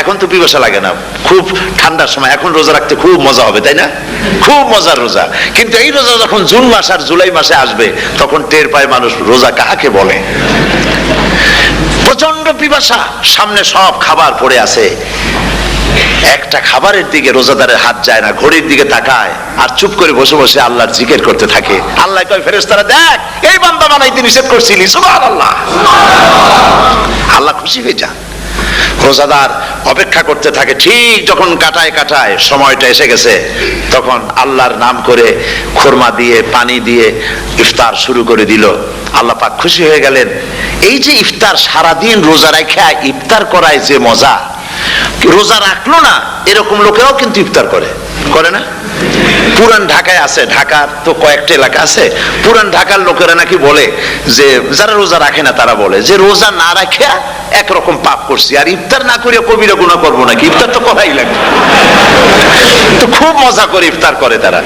এখন তো পিপাসা লাগে না, খুব ঠান্ডার সময়, এখন রোজা রাখতে খুব মজা হবে, তাই না? খুব মজার রোজা। কিন্তু এই রোজা যখন জুন মাস আর জুলাই মাসে আসবে, তখন টের পায় মানুষ রোজা কাকে বলে। প্রচন্ড পিপাসা, সামনে সব খাবার পড়ে আছে, একটা খাবারের দিকে রোজাদারের হাত যায় না, ঘড়ির দিকে তাকায় আর চুপ করে বসে বসে আল্লাহর জিকির করতে থাকে। আল্লাহ কয়, ফেরেশতারা দেখ, এই বান্দা বানাইতে নিষেধ করছিলি, সুবহানাল্লাহ। আল্লাহ খুশি হয়ে যান। রোজাদার অপেক্ষা করতে থাকে, ঠিক যখন কাটায় কাটায় সময়টা এসে গেছে, তখন আল্লাহর নাম করে খুরমা দিয়ে পানি দিয়ে ইফতার শুরু করে দিল। আল্লাহ পাক খুশি হয়ে গেলেন। এই যে ইফতার, সারাদিন রোজা রাখা ইফতার করায় যে মজা, রোজা রাখলো না এরকম লোকেরাও কিন্তু ইফতার করে, করে না? পুরান ঢাকায় আছে, ঢাকার তো কয়েকটা এলাকা আছে, পুরান ঢাকার লোকেরা নাকি বলে যে, যারা রোজা রাখে না তারা বলে যে রোজা না রাখে একরকম পাপ করছি, আর ইফতার না করিয়া কবিরা গুনাহ করবো নাকি, ইফতার তো করাই লাগে। তো খুব মজা করে ইফতার করে তারা।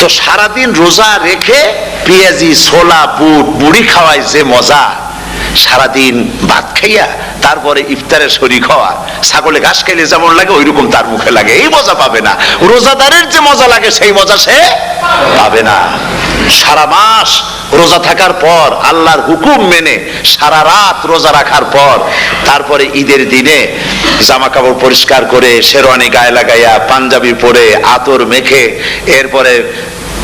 তো সারাদিন রোজা রেখে পেঁয়াজি, ছোলা, বুট, মুড়ি খাওয়ায় যে মজা, সারাদিন ভাত খাইয়া তারপরে ইফতারের শরীক হওয়া, ছাগলে ঘাস খাইলে যেমন লাগে ওইরকম তার মুখে লাগে, এই মজা পাবে না। রোজাদারের যে মজা লাগে সেই মজা সে পাবে না। সারা মাস রোজা থাকার পর, আল্লাহর হুকুম মেনে সারা রাত রোজা রাখার পর, তারপরে ঈদের দিনে জামা কাপড় পরিষ্কার করে, শেরওয়ানি গায়ে লাগাইয়া, পাঞ্জাবি পরে, আতর মেখে, এরপরে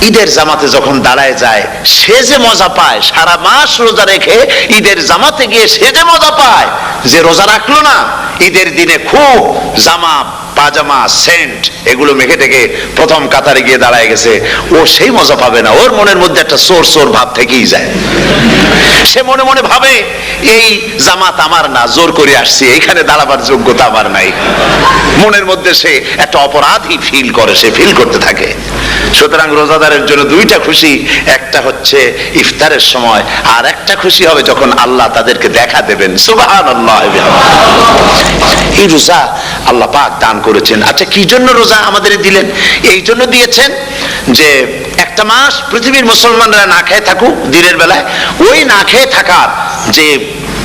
ঈদের জামাতে যখন দাঁড়ায় যায়, সে যে মজা পায়, সারা মাস রোজা রেখে ঈদের জামাতে গিয়ে সে যে মজা পায়, যে রোজা রাখলো না, ঈদের দিনে খুব জামা, পাজামা, সেন্ট এগুলো মেখে টেকে প্রথম কাতারে গিয়ে দাঁড়ায় গেছে, ও সেই মজা পাবে না। ওর মনের মধ্যে একটা চোর চোর ভাব থেকেই যায়। সে মনে মনে ভাবে, এই জামাত আমার না, জোর করে আসছি, এখানে দাঁড়াবার যোগ্যতা আমার নাই। মনের মধ্যে সে একটা অপরাধী ফিল করে, সে ফিল করতে থাকে। সুতরাং রোজাদারের জন্য দুইটা খুশি, একটা হচ্ছে ইফতারের সময়, আর একটা খুশি হবে যখন আল্লাহ তাদেরকে দেখা দেবেন। সুবহানাল্লাহ। এই রোজা আল্লাহ পাক দান করেছেন। আচ্ছা, কি জন্য রোজা আমাদের দিলেন? এই জন্য দিয়েছেন যে একটা মাস পৃথিবীর মুসলমানরা না খেয়ে থাকুক দিনের বেলায়, ওই না খেয়ে থাকার যে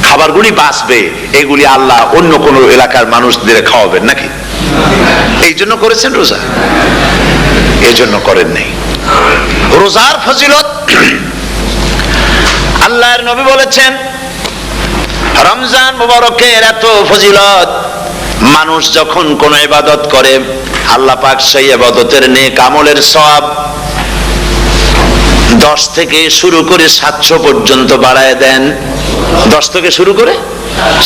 খাবারগুলি বাঁচবে, এগুলি আল্লাহ অন্য কোন এলাকার মানুষদের খাওয়াবেন নাকি? এই জন্য করেছেন রোজা, এই জন্য করেন নাই। রোজার ফজিলত আল্লাহর নবী বলেছেন, রমজান মুবারকের এত ফজিলত, মানুষ যখন কোন ইবাদত করে, আল্লাহ পাক সেই ইবাদতের নেক আমলের সওয়াব 10 থেকে শুরু করে 700 পর্যন্ত বাড়ায় দেন। 10 থেকে শুরু করে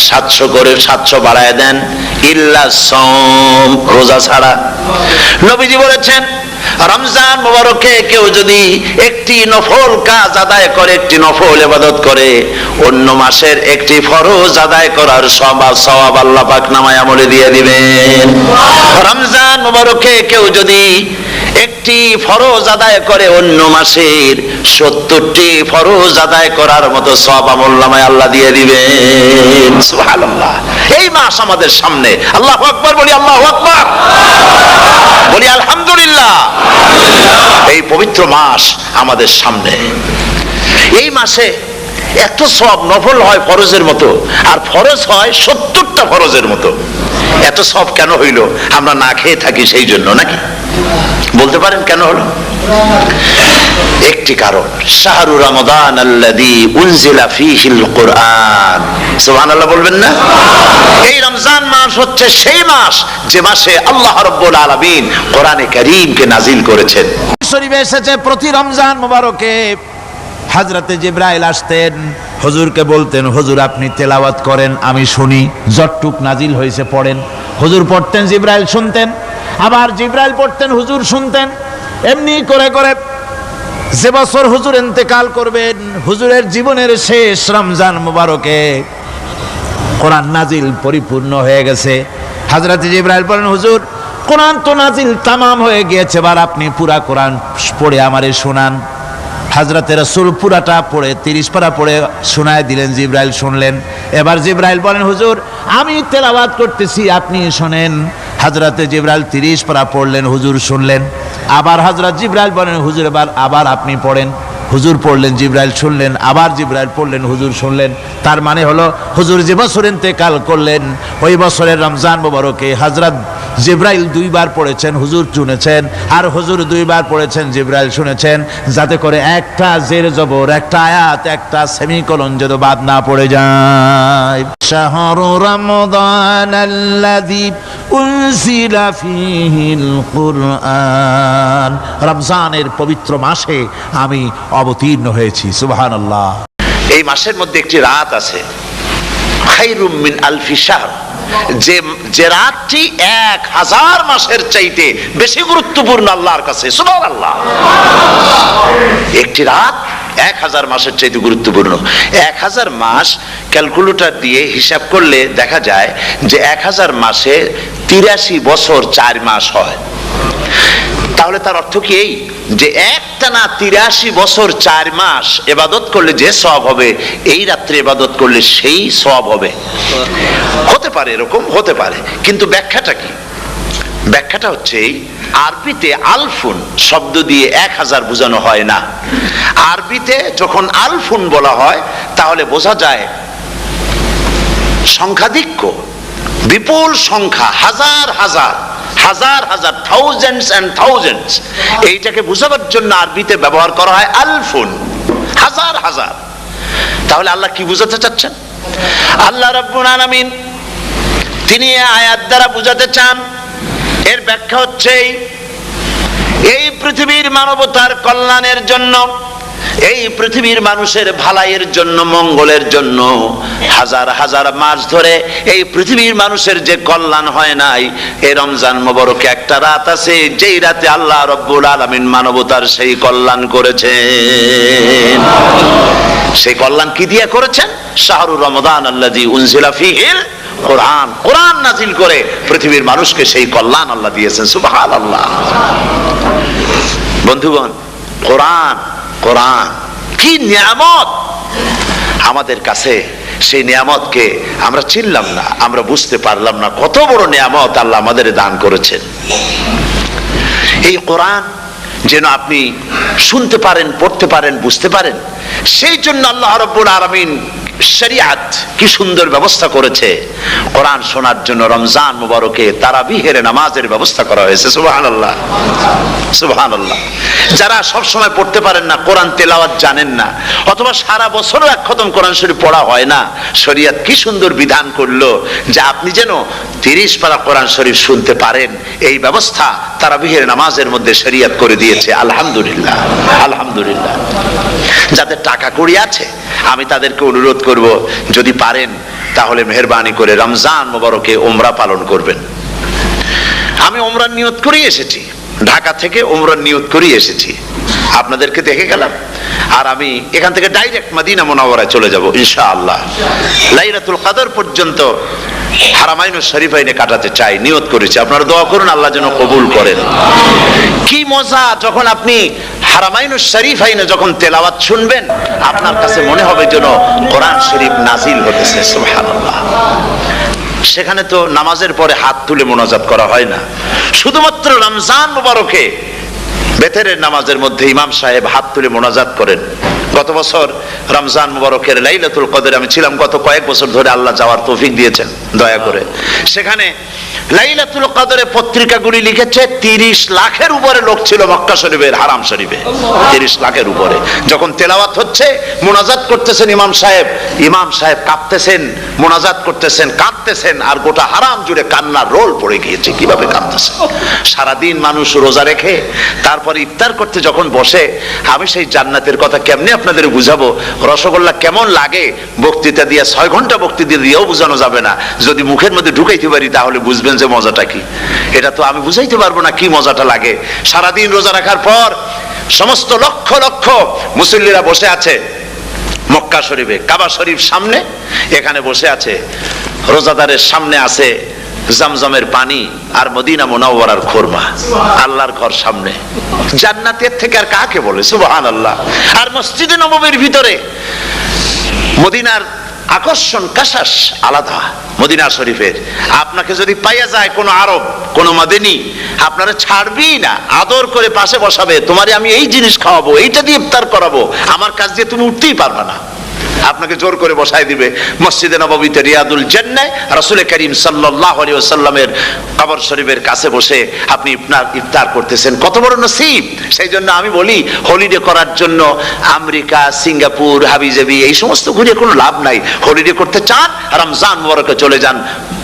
700 বাড়ায় দেন, ইল্লা সাওম, রোজা ছাড়া। নবীজি বলেছেন, রমজান মুবারকে কেউ যদি একটি নফল কাজ আদায় করে, একটি নফল ইবাদত করে, অন্য মাসের একটি ফরজ আদায় করার সওয়াব আল্লাহ পাক নামায়ে আমলে দিয়ে দিবেন। রমজান মুবারকে কেউ যদি একটি ফরজ আদায় করে, অন্য মাসের 70টি ফরজ আদায় করার মতো সওয়াব আমলনামায় আল্লাহ দিয়ে দিবেন। সুবহানাল্লাহ। এই মাস আমাদের সামনে, আল্লাহু আকবার বলি, আল্লাহু আকবার বলি, আলহামদুলিল্লাহ। এই পবিত্র মাস আমাদের সামনে, এই মাসে এত সওয়াব, নফল হয় ফরজের মতো, আর ফরজ হয় 70টা ফরজের মতো। এত সওয়াব কেন হইল? আমরা না খেয়ে থাকি সেই জন্য নাকি? বলতে পারেন কেন হলো? একটি কারণ, শাহরু রমাদান আল্লাযী উনজিলা ফীহিল কুরআন। সুবহানাল্লাহ বলবেন না? এই রমজান মাস হচ্ছে সেই মাস যে মাসে আল্লাহ রাব্বুল আলামিন কোরআনে কারীমকে নাজিল করেছেন। শরীফে এসেছে, প্রতি রমজান মুবারকে হযরতে জিবরাইল আসতেন, হুজুরকে বলতেন, হুজুর আপনি তেলাওয়াত করেন, আমি শুনি, যতটুক নাজিল হয়েছে পড়েন। হুজুর পড়তেন, জিবরাইল শুনতেন, আবার জিবরাইল পড়তেন, হুজুর শুনতেন। এমনি করে করে যে বছর হুজুর ইন্তেকাল করবেন, হুজুরের জীবনের শেষ রমজান মুবারকে কোরআন নাজিল পরিপূর্ণ হয়ে গেছে। হযরতে জিবরাইল বলেন, হুজুর কোরআন তো নাজিল তামাম হয়ে গিয়েছে, এবার আপনি পুরা কোরআন পড়ে আমারে শোনান। হযরতে রাসূল পুরাটা পড়ে 30 পারা পড়ে শোনায় দিলেন, জিবরাইল শুনলেন। এবার জিবরাইল বলেন, হুজুর আমি তেলাওয়াত করতেছি, আপনি শোনেন। হযরতে জিবরাইল 30 পারা পড়লেন, হুজুর শুনলেন। আবার হযরত জিবরাইল বলেন, হুজুর এবার আবার আপনি পড়েন। হুজুর পড়লেন, জিবরাইল শুনলেন, আবার জিবরাইল পড়লেন, হুজুর শুনলেন। তার মানে হলো হুজুর যে বছর ইন্তেকাল করলেন ওই বছরের রমজান মোবারকে হযরত জিবরাইল 2 বার পড়েছেন, হুজুর শুনেছেন, আর হুজুর 2 বার পড়েছেন, জিবরাইল শুনেছেন, যাতে করে একটা জের জবর, একটা আয়াত, একটা সেমিকোলন যেন বাদ না পড়ে যায়। শাহরু রমাদান আল্লাযী উনজিলা ফীহিল কুরআন, রমজানের পবিত্র মাসে আমি অবতীর্ণ হয়েছি। সুবহানাল্লাহ। এই মাসের মধ্যে একটি রাত আছে, খায়রুম মিন আলফি শাহর, যে রাতটি 1000 মাসের চাইতে বেশি গুরুত্বপূর্ণ আল্লাহর কাছে। সুবহানাল্লাহ। একটি রাত 1000 মাসের চাইতে গুরুত্বপূর্ণ। 1000 মাস ক্যালকুলেটর দিয়ে হিসাব করলে দেখা যায় যে 1000 মাসে 83 বছর 4 মাস হয়। তাহলে তার অর্থ কি এই যে একটানা 83 বছর 4 মাস ইবাদত করলে যে সওয়াব হবে, এই রাত্রে ইবাদত করলে সেই সওয়াব হবে? হতে পারে, এরকম হতে পারে, কিন্তু ব্যাখ্যাটা কি? ব্যাখ্যাটা হচ্ছে এই, আরবিতে আলফুন শব্দ দিয়ে 1000 বোঝানো হয় না। আরবিতে যখন আলফুন বলা হয় তাহলে বোঝা যায় সংখ্যাধিক্য, বিপুল সংখ্যা, হাজার হাজার, হাজার হাজার, থাউজেন্ডস এন্ড থাউজেন্ডস। এইটাকে বোঝাবার জন্য আরবিতে ব্যবহার করা হয় আলফুন, হাজার হাজার। তাহলে আল্লাহ কি বুঝাতে চাচ্ছেন? আল্লাহ রাব্বুল আলামিন তিনি আয়াত দ্বারা বুঝাতে চান, এর ব্যাখ্যা হচ্ছে এই পৃথিবীর মানবতার কল্যাণের জন্য, এই পৃথিবীর মানুষের ভালাইয়ের জন্য, মঙ্গলের জন্য হাজার হাজার মাস ধরে এই পৃথিবীর মানুষের যে কল্যাণ হয় নাই, এই রমজান মোবারকে একটা রাত আছে যেই রাতে আল্লাহ রাব্বুল আলামিন মানবতার সেই কল্যাণ করেছেন। সেই কল্যাণ কি দিয়ে করেছেন? শাহরুর রমাদান আল্লাযী উনজিলা ফীহিল কোরআন, কোরআন নাজিল করে পৃথিবীর মানুষকে সেই কল্যাণ আল্লাহ দিয়েছেন। সুবহানাল্লাহ। বন্ধুগণ, কোরআন, কোরআন কি নিয়ামত আমাদের কাছে! সেই নিয়ামতকে আমরা চিনলাম না, আমরা বুঝতে পারলাম না কত বড় নিয়ামত আল্লাহ আমাদের দান করেছেন। এই কোরআন যেন আপনি শুনতে পারেন, পড়তে পারেন, বুঝতে পারেন, সেই জন্য আল্লাহ রাব্বুল আলামিন শরিয়াত কি সুন্দর ব্যবস্থা করেছে। কোরআন শোনার জন্য রমজান মুবারকে তারাবিহের নামাজের ব্যবস্থা করা হয়েছে। সুবহানাল্লাহ, সুবহানাল্লাহ। যারা সব সময় পড়তে পারেন না, কোরআন তেলাওয়াত জানেন না, অথবা সারা বছরও এক খতম কোরআন শরীফ পড়া হয় না, শরিয়াত কি সুন্দর বিধান করলো যে আপনি যেন 30 পারা কোরআন শরীফ শুনতে পারেন। এই ব্যবস্থা তারাবিহের নামাজের মধ্যে শরিয়াত করে দিয়েছে। আলহামদুলিল্লাহ, আলহামদুলিল্লাহ। যাদের টাকা কড়ি আছে আমি তাদেরকে অনুরোধ করব, যদি পারেন তাহলে মেহেরবানি করে রমজান মোবারকে উমরা পালন করবেন। আমি উমরার নিয়ত করে এসেছি, ঢাকা থেকে উমরার নিয়ত করে এসেছি, আপনাদেরকে দেখে গেলাম। আর আমি এখান থেকে ডাইরেক্ট মদিনা মুনাওয়ারায় চলে যাব ইনশাআল্লাহ। লাইলাতুল কদর পর্যন্ত হারামাইনুশ শরীফাইনে কাটাতে চাই, নিয়ত করেছি। আপনারা দোয়া করুন আল্লাহ যেন কবুল করেন। কি মজা যখন আপনি হারামাইনুশ শরীফাইনে যখন তেলাওয়াত শুনবেন, আপনার কাছে মনে হবে যেন কোরআন শরীফ নাজিল হতেছে। সুবহানাল্লাহ। সেখানে তো নামাজের পরে হাত তুলে মোনাজাত করা হয় না, শুধুমাত্র রমজান মুবারকে বেতেরের নামাজের মধ্যে ইমাম সাহেব হাত তুলে মোনাজাত করেন। গত বছর রমজান মুবারকের লাইলাতুল কদরে আমি ছিলাম, গত কয়েক বছর ধরে আল্লাহ যাওয়ার তৌফিক দিয়েছেন দয়া করে। সেখানে লাইলাতুল কদরে পত্রিকাগুলি লিখেছে 30 লাখের উপরে লোক ছিল মক্কা শরীফের, হারাম শরীফে 30 লাখের উপরে। যখন তেলাওয়াত হচ্ছে, মোনাজাত করতেছেন ইমাম সাহেব কাঁপতেছেন, মোনাজাত করতেছেন, কাঁদতেছেন, আর গোটা হারাম জুড়ে কান্নার রোল পড়ে গিয়েছে। কিভাবে কাঁদতেছে! সারাদিন মানুষ রোজা রেখে তারপরে ইফতার করতে যখন বসে, আমি সেই জান্নাতের কথা কেমনে আপনাদের বুঝাবো? রসগোল্লা কেমন লাগে বক্তৃতা দিয়ে 6 ঘন্টা বক্তৃতা দিয়েও বোঝানো যাবে না। যদি মুখের মধ্যে ঢুকাইতে পারি তাহলে বুঝবেন যে মজাটা কি। এটা তো আমি বুঝাইতে পারবো না কি মজাটা লাগে। সারাদিন রোজা রাখার পর সমস্ত লক্ষ লক্ষ মুসল্লিরা বসে আছে মক্কা শরীফে, কাবা শরীফ সামনে, এখানে বসে আছে। রোজাদারের সামনে আছে জমজমের পানি আর মদিনা মুনাওয়ারার খুরমা, আল্লাহর ঘর সামনে। জান্নাতের থেকে আর কাকে বলে! সুবহানাল্লাহ। আর মসজিদে নববীর ভিতরে, মদিনার আকর্ষণ কাশাস আলাদা মদিনা শরীফের। আপনাকে যদি পাইয়া যায় কোনো আরব, কোনো মাদিনী, আপনারা ছাড়বেই না, আদর করে পাশে বসাবে, তোমারে আমি এই জিনিস খাওয়াবো, এইটা দিয়ে ইফতার করাবো, আমার কাছ দিয়ে তুমি উঠতেই পারবে না, আপনাকে জোর করে বসায় দিবে মসজিদে নববীতে রিয়াদুল জান্নাহ রাসূল করিম সাল্লাল্লাহু আলাইহি ওয়াসাল্লামের কবর শরীফের কাছে বসে আপনি ইফতার করতেছেন, কত বড় নসিব। সেই জন্য আমি বলি হলিডে করার জন্য আমেরিকা, সিঙ্গাপুর, হাবিজাবি এই সমস্ত ঘুরে কোনো লাভ নাই। হলিডে করতে চান, রমজান মুবারকে চলে যান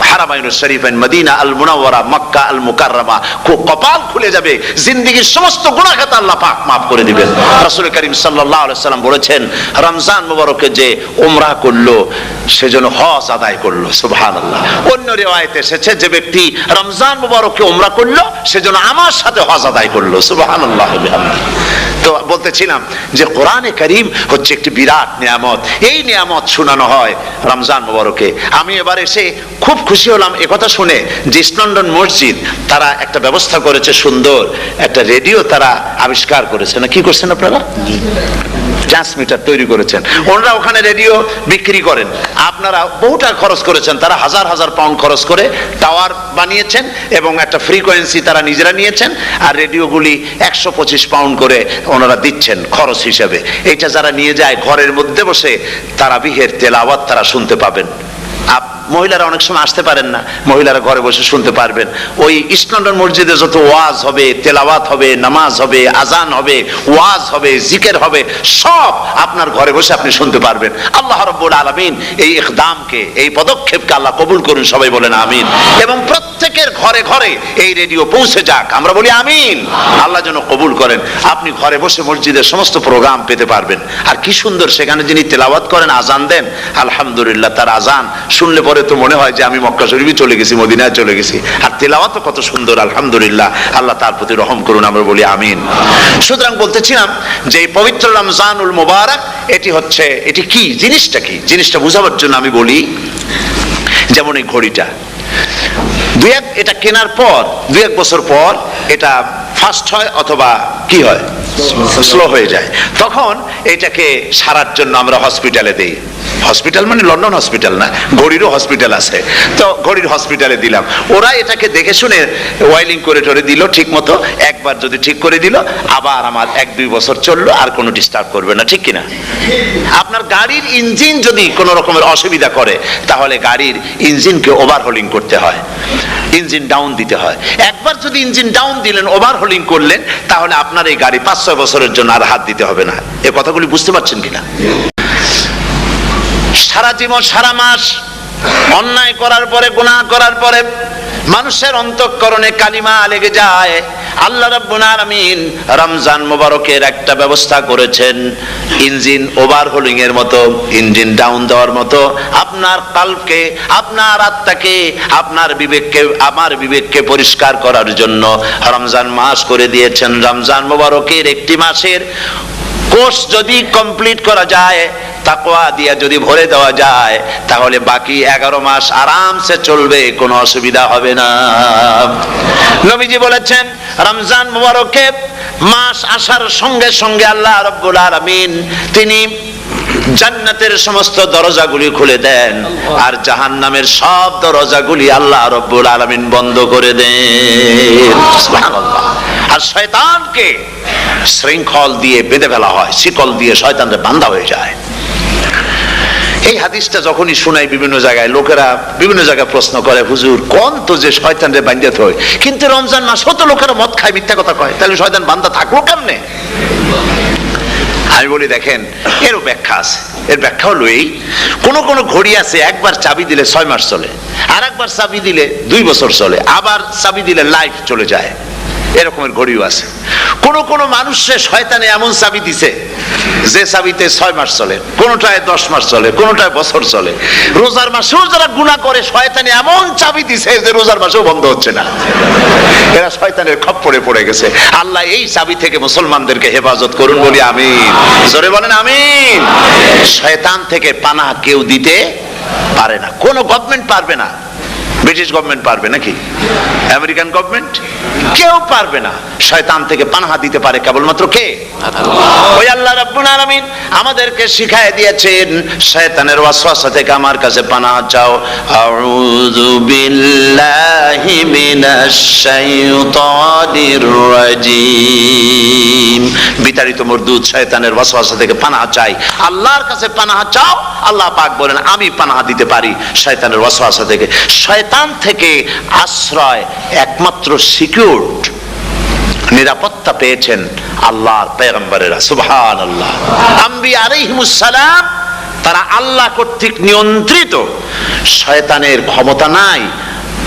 হারামাইনুশ শরীফাইন, মদিনা আল মুনাওয়ারা, মক্কা আল মুকাররমা, কপাল খুলে যাবে, জিন্দেগীর সমস্ত গুনাহ খাতা আল্লাহ পাক maaf করে দিবেন। রাসূল করিম সাল্লাল্লাহু আলাইহি ওয়াসাল্লাম বলেছেন, রমজান মুবারকে যে উমরা করলো সেজন্য হজ আদায় করলো, সুবহানাল্লাহ। অন্য রিওয়ায়াতে এসেছে যে ব্যক্তি রমজান মুবারকে উমরা করলো সেজন্য আমার সাথে হজ আদায় করলো, সুবহানাল্লাহ বিহামদিহি। তো বলতেছিলাম যে কোরআনে কারীম হচ্ছে একটি বিরাট নিয়ামত, এই নিয়ামত শোনানো হয় রমজান মুবারকে। আমি এবার এসে খুব খুশি হলাম একথা শুনে যে ইস্ট লন্ডন মসজিদ তারা একটা ব্যবস্থা করেছে, সুন্দর একটা রেডিও তারা আবিষ্কার করেছে, না কি করছেন আপনারা? ট্রান্সমিটার তৈরি করেছেন, ওনারা ওখানে রেডিও বিক্রি করেন। আপনারা বহুটা খরচ করেছেন, তারা হাজার হাজার পাউন্ড খরচ করে টাওয়ার বানিয়েছেন এবং একটা ফ্রিকোয়েন্সি তারা নিজেরা নিয়েছেন, আর রেডিওগুলি 125 পাউন্ড করে ওনারা দিচ্ছেন খরচ হিসেবে। এটা যারা নিয়ে যায় ঘরের মধ্যে বসে তারাবিহের তেলাওয়াত তারা শুনতে পাবেন। মহিলারা অনেক সময় আসতে পারেন না, মহিলারা ঘরে বসে শুনতে পারবেন। ওই ইস্ট লন্ডন মসজিদে যত ওয়াজ হবে, তেলাওয়াত হবে, নামাজ হবে, আজান হবে, ওয়াজ হবে, জিকির হবে, সব আপনার ঘরে বসে আপনি শুনতে পারবেন। আল্লাহ রাব্বুল আলামিন এই ইকদামকে, এই পদক্ষেপকে আল্লাহ কবুল করুন, সবাই বলেন আমিন। এবং প্রত্যেকের ঘরে ঘরে এই রেডিও পৌঁছে যাক, আমরা বলি আমিন। আল্লাহ যেন কবুল করেন। আপনি ঘরে বসে মসজিদের সমস্ত প্রোগ্রাম পেতে পারবেন। আর কি সুন্দর সেখানে যিনি তেলাওয়াত করেন, আজান দেন, আলহামদুলিল্লাহ, তার আজান শুনলে পরে তো মনে হয় যে আমি মক্কা শরীফে চলে গেছি, মদিনায় চলে গেছি। আর তেলাওয়াত কত সুন্দর, আলহামদুলিল্লাহ, আল্লাহ তার প্রতি রহম করুন, আমরা বলি আমিন। সুতরাং বলতেছিলাম যে এই পবিত্র রমজানুল মুবারক এটি কি, জিনিসটা কি, জিনিসটা বোঝাবার জন্য আমি বলি, যেমন এই ঘড়িটা এটা কেনার পর 2-1 বছর পর এটা ফাস্ট হয় অথবা কি হয়, স্লো হয়ে যায়। তখন এটাকে সারার জন্য আমরা হসপিটালে দেই। হসপিটাল মানে লন্ডন হসপিটাল না, ঘড়িরও হসপিটাল আছে, তো ঘড়ির হসপিটালে দিলাম। ওরা এটাকে দেখে শুনে ওয়াইলিং করে টরে দিল ঠিক মতো। একবার যদি ঠিক করে দিল, আবার আমার 1-2 বছর চললো, আর কোনো ডিস্টার্ব করবে না, ঠিক কিনা? আপনার গাড়ির ইঞ্জিন যদি কোনো রকমের অসুবিধা করে, তাহলে গাড়ির ইঞ্জিনকে ওভারহোলিং করতে হয়, ইঞ্জিন ডাউন দিতে হয়। একবার যদি ইঞ্জিন ডাউন দিলেন, ওভারহোলিং করলেন, তাহলে আপনার এই গাড়ি 5-6 বছরের জন্য আর হাত দিতে হবে না। এই কথাগুলি বুঝতে পারছেন কিনা? সারা জীবন, সারা মাস অন্যায় করার পরে, গুনাহ করার পরে মানুষের অন্তঃকরণে কালিমা লেগে যায়। আল্লাহ রাব্বুল আলামিন রমজান মুবারকের একটা ব্যবস্থা করেছেন, ইঞ্জিন ওভারহোলিং এর মতো, ইঞ্জিন ডাউন দেওয়ার মতো। আপনার কালকে, আপনার আত্মাকে, আপনার বিবেককে, আমার বিবেককে পরিষ্কার করার জন্য রমজান মাস করে দিয়েছেন। রমজান মুবারকের একটি মাসের কোর্স যদি কমপ্লিট করা যায়, তাকওয়া দিয়া যদি ভরে দেওয়া যায়, তাহলে বাকি 11 মাস আরামসে চলবে, কোনো অসুবিধা হবে না। নবীজি বলেছেন রমজান মুবারকে মাস আসার সঙ্গে সঙ্গে আল্লাহ রাব্বুল আলামিন তিনি জান্নাতের সমস্ত দরজাগুলি খুলে দেন, আর জাহান্নামের সব দরজাগুলি আল্লাহ রাব্বুল আলামিন বন্ধ করে দেন, সুবহানাল্লাহ। আর শয়তানকে শৃঙ্খল দিয়ে বেঁধে ফেলা হয়, শিকল দিয়ে শয়তানরা বাঁধা হয়ে যায়। এই হাদিসটা যখনই শোনাই বিভিন্ন জায়গায়, লোকেরা বিভিন্ন জায়গায় প্রশ্ন করে, হুজুর কোন তো যে শয়তানরে বাঁধতে হয়, কিন্তু রমজান মাস তো লোকেরা মদ খায়, মিথ্যা কথা কয়, তাহলে শয়তান বাঁধা থাকলো কেমনে? আমি বলি দেখেন, এরও ব্যাখ্যা আছে। এর ব্যাখ্যা হলো এই, কোন কোন ঘড়ি আছে একবার চাবি দিলে 6 মাস চলে, আর একবার চাবি দিলে 2 বছর চলে, আবার চাবি দিলে লাইফ চলে যায়, এরকমের ঘড়িও আছে। কোন কোন মানুষের শয়তানে এমন চাবি দিছে যে চাবিতে 6 মাস চলে, কোনটায় 10 মাস চলে, কোনটায় বছর চলে। রোজার মাসেও যারা গুনাহ করে, শয়তানে এমন চাবি দিছে যে রোজার মাসেও বন্ধ হচ্ছে না, এরা শয়তানের খপ্পরে পড়ে গেছে। আল্লাহ এই চাবি থেকে মুসলমানদেরকে হেফাজত করুন, বলি আমিন। জোরে বলেন আমিন। শয়তান থেকে পানাহ কেউ দিতে পারে না, কোন গভর্নমেন্ট পারবে না, ব্রিটিশ গভর্নমেন্ট পারবে নাকি? American government? কেউ পারবে না। শয়তান থেকে পানাহা দিতে পারে কেবলমাত্র কে? ওই আল্লাহ রাব্বুল আলামিন আমাদেরকে শিখায় দিয়েছেন শয়তানের ওয়াসওয়াসা থেকে আমার কাছে পানাহা চাও। আউযু বিল্লাহি মিনাশ শাইতানির রাজিম। বিতাড়িত মরদুদ শয়তানের ওয়াসওয়াসা থেকে পানাহা চাই, আল্লাহর কাছে পানাহা চাও। আল্লাহ পাক বলেন আমি পানাহা দিতে পারি শয়তানের ওয়াসওয়াসা থেকে। শয়তান থেকে আশ্রয় একমাত্র সিকিউরড, নিরাপত্তা পেয়েছেন আল্লাহর পয়গম্বরেরা। সুবহানাল্লাহ। আম্বিয়া আলাইহিমুস সালাম তারা আল্লাহ কর্তৃক নিয়ন্ত্রিত, শয়তানের ক্ষমতা নাই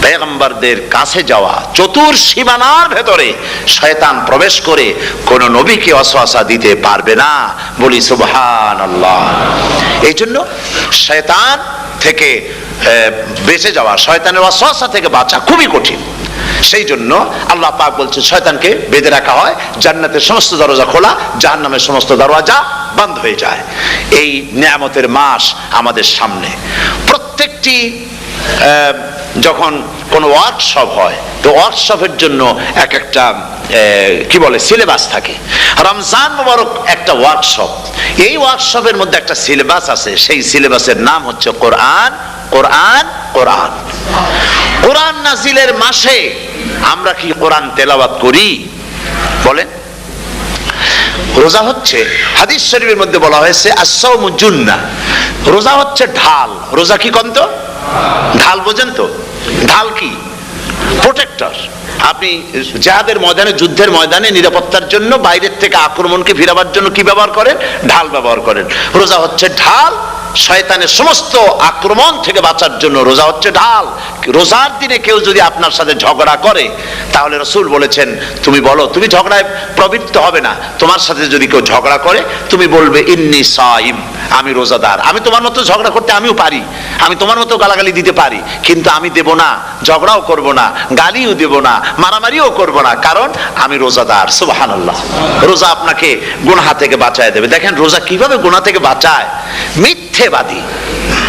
পয়গম্বরদের কাছে যাওয়া। চতুর সীমানার ভেতরে শয়তান প্রবেশ করে কোন নবীকে ওয়াসওয়াসা দিতে পারবে না। বলি সুবহানাল্লাহ। এই জন্য শয়তান থেকে বেঁচে যাওয়া, শয়তানের ওয়াসওয়াসা থেকে বাঁচা খুবই কঠিন। সেই জন্য আল্লাহ পাক বলছেন শয়তানকে বেঁধে রাখা হয়, জান্নাতের সমস্ত দরজা খোলা, জাহান্নামের সমস্ত দরজা বন্ধ হয়ে যায়। এই নিয়ামতের মাস আমাদের সামনে। প্রত্যেকটি যখন কোনো ওয়ার্কশপ হয় তো ওয়ার্কশপের জন্য এক একটা কি বলে সিলেবাস থাকে। রমজান মুবারক একটা ওয়ার্কশপ। এই ওয়ার্কশপের মধ্যে একটা সিলেবাস আছে, সেই সিলেবাসের নাম হচ্ছে কোরআন। কোরআন কোরআন কোরআন নাজিলের মাসে আমরা কি কোরআন তেলাওয়াত করি? বলেন। রোজা হচ্ছে, হাদিস শরীফের মধ্যে বলা হয়েছে আস-সাওমু জুন্নাহ, রোজা হচ্ছে ঢাল। রোজা কি কন্ত? ঢাল। বোঝেন তো ঢাল কি? প্রোটেক্টর। আপনি জিহাদের ময়দানে, যুদ্ধের ময়দানে নিরাপত্তার জন্য, বাইরের থেকে আক্রমণকে ফিরাবার জন্য কি ব্যবহার করেন? ঢাল ব্যবহার করেন। রোজা হচ্ছে ঢাল। শয়তানের সমস্ত আক্রমণ থেকে বাঁচার জন্য রোজা হচ্ছে ঢাল। রোজার দিনে কেউ যদি আপনার সাথে ঝগড়া করে তাহলে রাসূল বলেছেন তুমি বলো, তুমি ঝগড়ায় প্রবৃত্ত হবে না। তোমার সাথে যদি কেউ ঝগড়া করে তুমি বলবে ইন্নী সাইম, আমি রোজাদার। আমি তোমার মতো ঝগড়া করতে আমিও পারি, আমি তোমার মতো গালাগালি দিতে পারি, কিন্তু আমি দেব না, ঝগড়াও করব না, গালিও দেব না, মারামারিও করব না, কারণ আমি রোজাদার। সুবহানাল্লাহ। রোজা আপনাকে গুনাহ থেকে বাঁচায় দেবে। দেখেন রোজা কিভাবে গুনাহ থেকে বাঁচায়। মিথ্যেবাদী,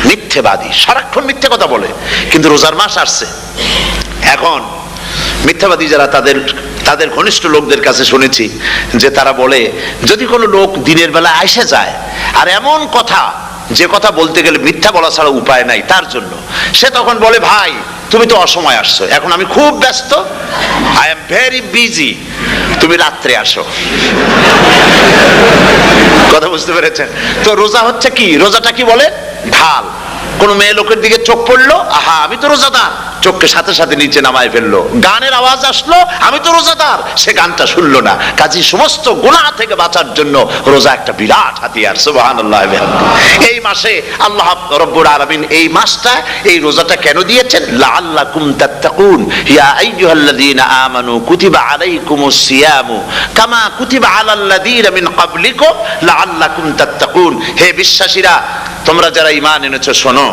মিথ্যেবাদী সারাক্ষণ মিথ্যে কথা বলে, কিন্তু রোজার মাস আসছে। এখন মিথ্যাবাদী যারা, তাদের ঘনিষ্ঠ লোকদের কাছে শুনেছি যে তারা বলে যদি কোনো লোক দিনের বেলা আইসা যায় আর এমন কথা, যে কথা বলতে গেলে মিথ্যা বলা ছাড়া উপায় নাই তার জন্য, সে তখন বলে ভাই তুমি তো অসময় আসছো, এখন আমি খুব ব্যস্ত, আই এম ভেরি বিজি, তুমি রাত্রে আসো। কথা বুঝতে পেরেছেন তো? রোজা হচ্ছে কি? রোজাটা কি বলে? ঢাল। কোন মেয়ে লোকের দিকে চোখ পড়লো, আহা আমি তো রোজাদার, চোখকে সাথে সাথে নিচে নামায় ফেললো। গানের আওয়াজ আসলো, আমি তো রোজাদার, সে গানটা শুনলো না। কাজী সমস্ত গুনাহ থেকে বাঁচার জন্য রোজা একটা বিরাট হাতিয়ার। সুবহানাল্লাহ। এই মাসে আল্লাহ রাব্বুল আলামিন এই মাসটা, এই রোজাটা কেন দিয়েছেন? লাআল্লাকুম তাত্তাকুন। ইয়া আইয়ুহাল্লাযীনা আমানু কুতিবা আলাইকুমুস সিয়ামু কামা কুতিবা আলাল্লাযীনা মিন ক্বাবলিকুম লাআল্লাকুম তাত্তাকুন। হে বিশ্বাসীরা, তোমরা যারা ঈমান এনেছো শোনো,